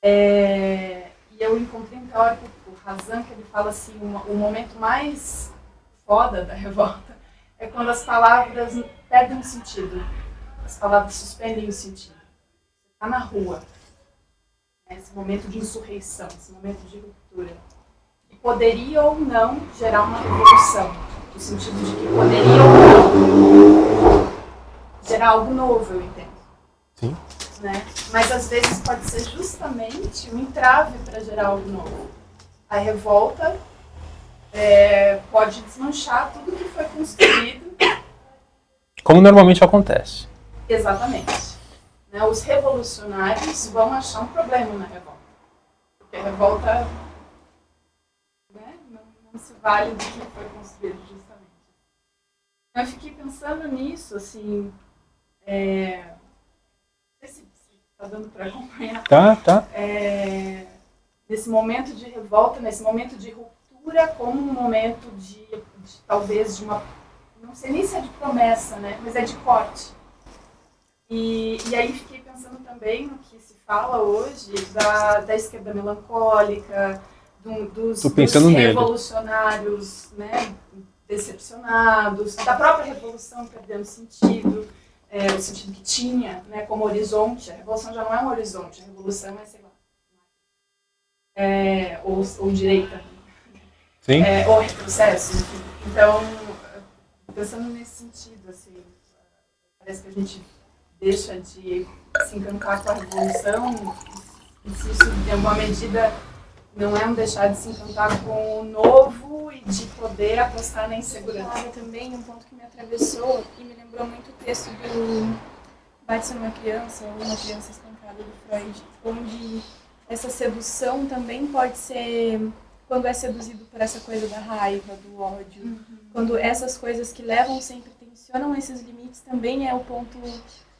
E eu encontrei um teórico, o Razan, que ele fala assim, o momento mais foda da revolta é quando as palavras perdem o sentido, as palavras suspendem o sentido. Você está na rua, esse momento de insurreição, esse momento de ruptura. E poderia ou não gerar uma revolução, no sentido de que poderia ou não gerar algo novo, eu entendo. Sim. Né? Mas às vezes pode ser justamente um entrave para gerar algo novo. A revolta pode desmanchar tudo que foi construído. Como normalmente acontece. Exatamente. Né? Os revolucionários vão achar um problema na revolta. Porque a revolta não se vale do que foi construído justamente. Eu fiquei pensando nisso, assim, não sei se está dando para acompanhar. Tá. Nesse momento de revolta, nesse momento de ruptura, como um momento de talvez de uma, não sei nem se é de promessa, né, mas é de corte. E aí fiquei pensando também no que se fala hoje da esquerda melancólica, dos revolucionários, né, decepcionados, da própria revolução perdendo sentido, o sentido que tinha, né, como horizonte. A revolução já não é um horizonte, a revolução é, sei lá, ou direita, Sim. Ou retrocesso, enfim. Então, pensando nesse sentido, assim, parece que a gente deixa de se encantar com a revolução, e se isso, em alguma medida, não é um deixar de se encantar com o novo e de poder apostar na insegurança. Também um ponto que me atravessou e me lembrou muito o texto do Bate-se numa criança, ou Uma Criança Espancada, do Freud, onde essa sedução também pode ser quando é seduzido por essa coisa da raiva, do ódio. Quando essas coisas que levam sempre, tensionam esses limites, também é o ponto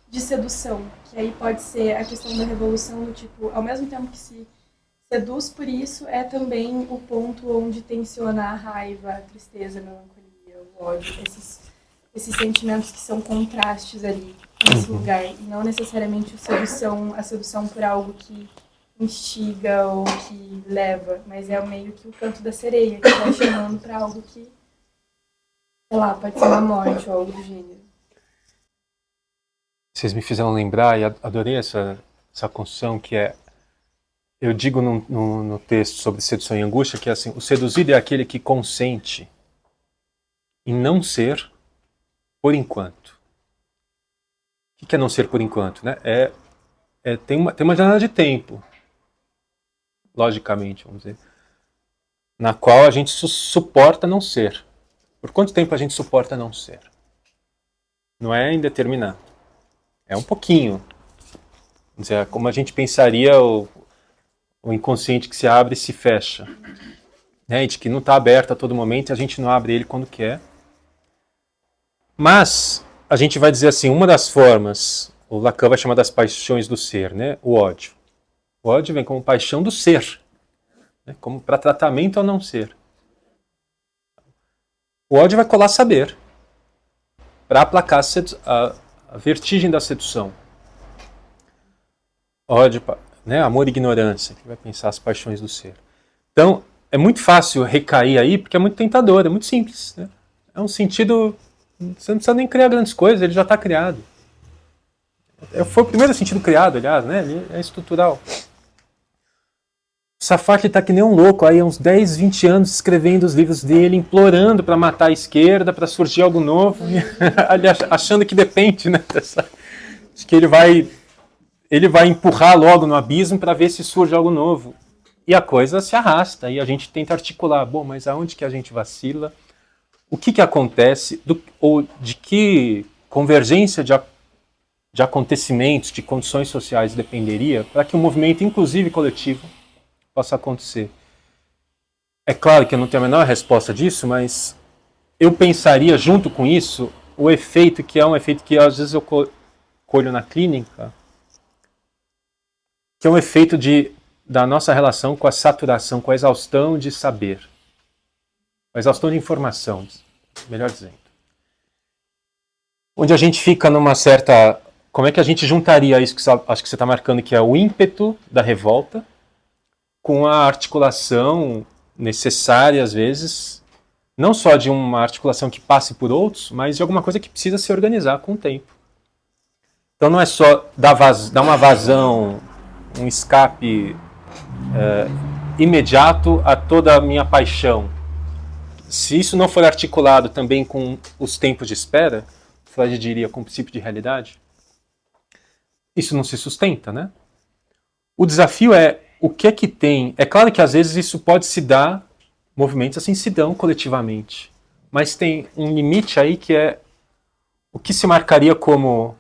de sedução. Que aí pode ser a questão da revolução, do tipo, ao mesmo tempo que se seduz por isso, é também o ponto onde tensiona a raiva, a tristeza, a melancolia, o ódio, esses sentimentos que são contrastes ali, nesse lugar. E não necessariamente a sedução por algo que instiga ou que leva, mas é meio que o canto da sereia, que vai chamando para algo que, sei lá, pode ser uma morte ou algo do gênero. Vocês me fizeram lembrar, e adorei essa construção, que é, eu digo no texto sobre sedução e angústia, que é assim, o seduzido é aquele que consente em não ser por enquanto. O que é não ser por enquanto? Né? Tem uma janela de tempo, logicamente, vamos dizer, na qual a gente suporta não ser. Por quanto tempo a gente suporta não ser? Não é indeterminado. É um pouquinho. Vamos dizer, como a gente pensaria o inconsciente que se abre e se fecha. Né? De que não está aberto a todo momento e a gente não abre ele quando quer. Mas a gente vai dizer assim, uma das formas, o Lacan vai chamar das paixões do ser, né? O ódio. O ódio vem como paixão do ser, né? Como para tratamento ao não ser. O ódio vai colar saber, para aplacar a vertigem da sedução. Ódio, né? Amor e ignorância, que vai pensar as paixões do ser. Então, é muito fácil recair aí, porque é muito tentador, é muito simples. Né? É um sentido... Você não precisa nem criar grandes coisas, ele já está criado. Foi o primeiro sentido criado, aliás, né? Ele é estrutural. O Sartre está que nem um louco, aí há uns 10, 20 anos escrevendo os livros dele, implorando para matar a esquerda, para surgir algo novo, achando que depende, né? De que ele vai empurrar logo no abismo para ver se surge algo novo. E a coisa se arrasta, e a gente tenta articular, bom, mas aonde que a gente vacila? O que acontece, ou de que convergência de acontecimentos, de condições sociais dependeria para que um movimento, inclusive coletivo, possa acontecer? É claro que eu não tenho a menor resposta disso, mas eu pensaria junto com isso o efeito, que é um efeito que às vezes eu colho na clínica, que é um efeito da nossa relação com a saturação, com a exaustão de saber. A exaustão de informação, melhor dizendo. Onde a gente fica numa certa... Como é que a gente juntaria isso que acho que você está marcando, que é o ímpeto da revolta, com a articulação necessária, às vezes, não só de uma articulação que passe por outros, mas de alguma coisa que precisa se organizar com o tempo. Então não é só dar uma vazão, um escape imediato a toda a minha paixão. Se isso não for articulado também com os tempos de espera, Freud diria com o princípio de realidade, isso não se sustenta, né? O desafio é o que é que tem... É claro que às vezes isso pode se dar, movimentos assim se dão coletivamente, mas tem um limite aí que é o que se marcaria como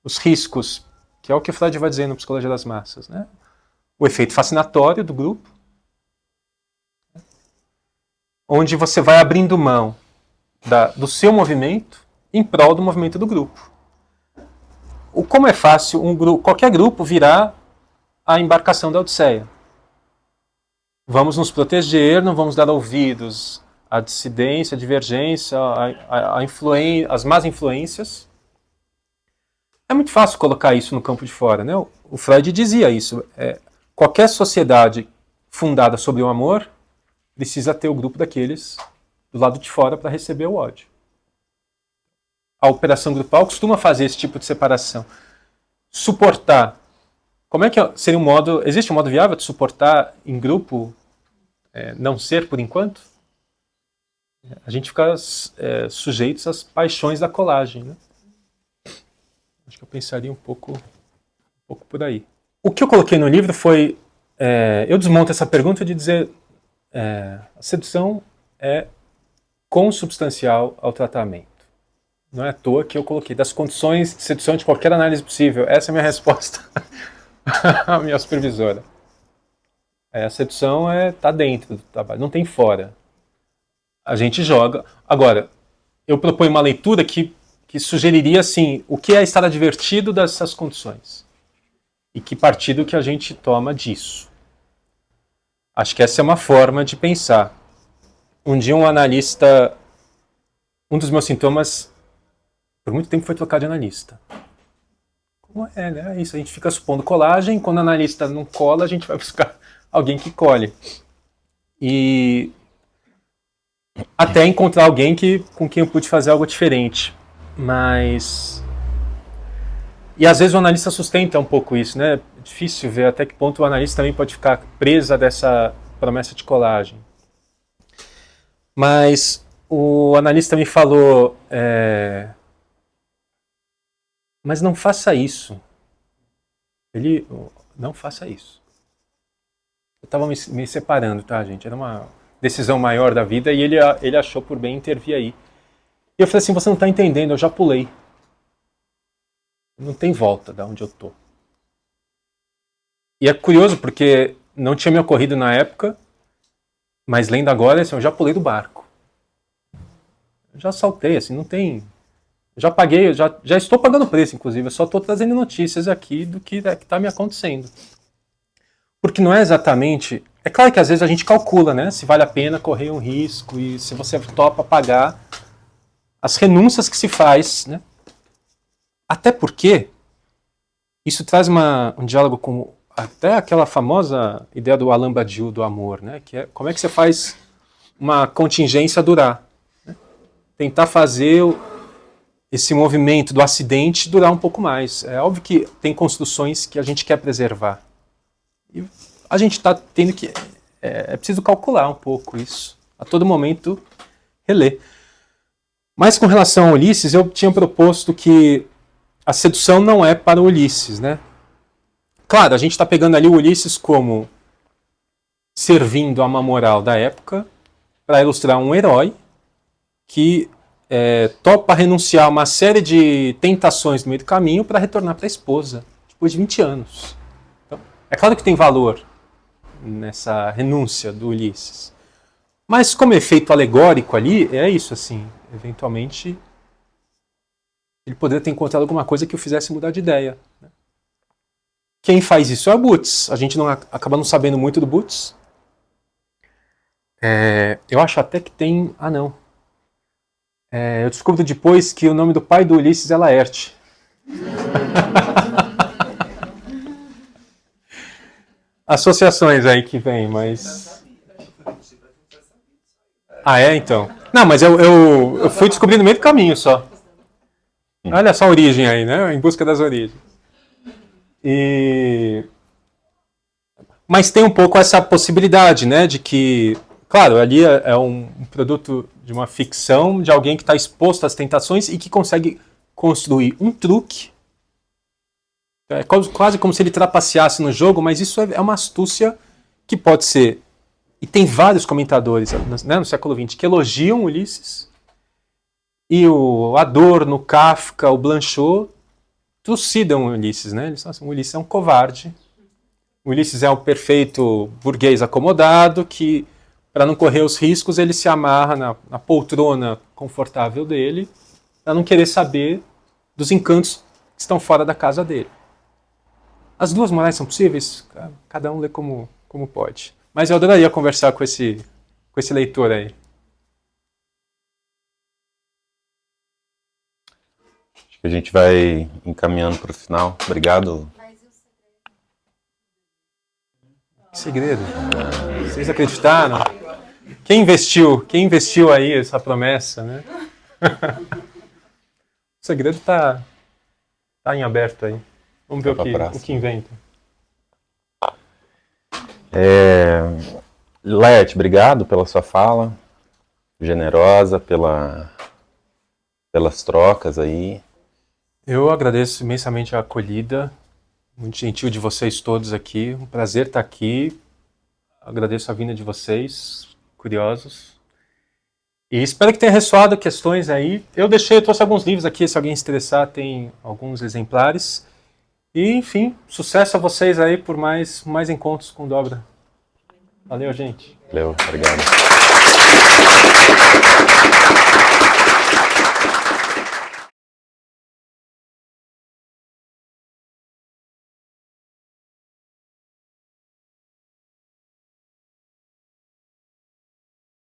os riscos, que é o que Freud vai dizer no Psicologia das Massas, né? O efeito fascinatório do grupo, onde você vai abrindo mão do seu movimento em prol do movimento do grupo. Como é fácil qualquer grupo virar a embarcação da Odisseia. Vamos nos proteger, não vamos dar ouvidos à dissidência, à divergência, às más influências. É muito fácil colocar isso no campo de fora, né? O Freud dizia isso. Qualquer sociedade fundada sobre o amor precisa ter o grupo daqueles do lado de fora para receber o ódio. A operação grupal costuma fazer esse tipo de separação. Suportar. Como é que seria existe um modo viável de suportar em grupo não ser por enquanto? A gente fica sujeitos às paixões da colagem, né? Acho que eu pensaria um pouco por aí. O que eu coloquei no livro foi... eu desmonto essa pergunta de dizer a sedução é consubstancial ao tratamento. Não é à toa que eu coloquei das condições de sedução de qualquer análise possível. Essa é a minha resposta à minha supervisora. A sedução está dentro do trabalho, não tem fora. A gente joga. Agora, eu proponho uma leitura que sugeriria assim, o que é estar advertido dessas condições. E que partido que a gente toma disso. Acho que essa é uma forma de pensar. Um dia um analista... Um dos meus sintomas, por muito tempo, foi trocar de analista. Como é, né? É isso, a gente fica supondo colagem, quando o analista não cola, a gente vai buscar alguém que colhe. E até encontrar alguém com quem eu pude fazer algo diferente. Mas... E às vezes o analista sustenta um pouco isso, né? É difícil ver até que ponto o analista também pode ficar presa dessa promessa de colagem. Mas o analista me falou, mas não faça isso. Não faça isso. Eu estava me separando, tá, gente? Era uma decisão maior da vida e ele achou por bem intervir aí. E eu falei assim, você não está entendendo, eu já pulei. Não tem volta da onde eu tô. E é curioso porque não tinha me ocorrido na época, mas lendo agora, assim, eu já pulei do barco. Eu já saltei, assim, não tem... Eu já paguei, eu já estou pagando preço, inclusive, eu só estou trazendo notícias aqui do que está me acontecendo. Porque não é exatamente... É claro que às vezes a gente calcula, né? Se vale a pena correr um risco e se você topa pagar as renúncias que se faz, né? Até porque isso traz um diálogo com até aquela famosa ideia do Alain Badiou do amor, né? Que é como é que você faz uma contingência durar. Né? Tentar fazer esse movimento do acidente durar um pouco mais. É óbvio que tem construções que a gente quer preservar. E a gente está tendo que... É preciso calcular um pouco isso. A todo momento, reler. Mas com relação a Ulisses, eu tinha proposto que a sedução não é para Ulisses, né? Claro, a gente está pegando ali o Ulisses como servindo a uma moral da época para ilustrar um herói que topa renunciar a uma série de tentações no meio do caminho para retornar para a esposa, depois de 20 anos. Então, é claro que tem valor nessa renúncia do Ulisses. Mas como efeito alegórico ali, é isso, assim, eventualmente... ele poderia ter encontrado alguma coisa que o fizesse mudar de ideia. Quem faz isso é o Butz. A gente acaba não sabendo muito do Butz. Eu acho até que tem... Ah, não. Eu descubro depois que o nome do pai do Ulisses é Laerte. Associações aí que vem, mas... Ah, então? Não, mas eu fui descobrir no meio do caminho só. Olha só a origem aí, né? Em busca das origens. Mas tem um pouco essa possibilidade, né? De que, claro, ali é um produto de uma ficção, de alguém que está exposto às tentações e que consegue construir um truque. É quase como se ele trapaceasse no jogo, mas isso é uma astúcia que pode ser... E tem vários comentadores, né, no século XX que elogiam Ulisses. E o Adorno, o Kafka, o Blanchot trucidam o Ulisses, né? Eles falam assim, o Ulisses é um covarde. O Ulisses é um perfeito burguês acomodado que, para não correr os riscos, ele se amarra na poltrona confortável dele para não querer saber dos encantos que estão fora da casa dele. As duas morais são possíveis? Cada um lê como pode. Mas eu adoraria conversar com esse leitor aí. Acho que a gente vai encaminhando para o final. Obrigado. Que segredo? Vocês acreditaram? Quem investiu aí essa promessa, né? O segredo tá em aberto aí. Vamos ver o que inventa. Laerte, obrigado pela sua fala. Generosa, pelas trocas aí. Eu agradeço imensamente a acolhida, muito gentil de vocês todos aqui, um prazer estar aqui. Agradeço a vinda de vocês, curiosos. E espero que tenha ressoado questões aí. Eu trouxe alguns livros aqui, se alguém se interessar, tem alguns exemplares. E, enfim, sucesso a vocês aí por mais encontros com Dobra. Valeu, gente. Valeu, obrigado.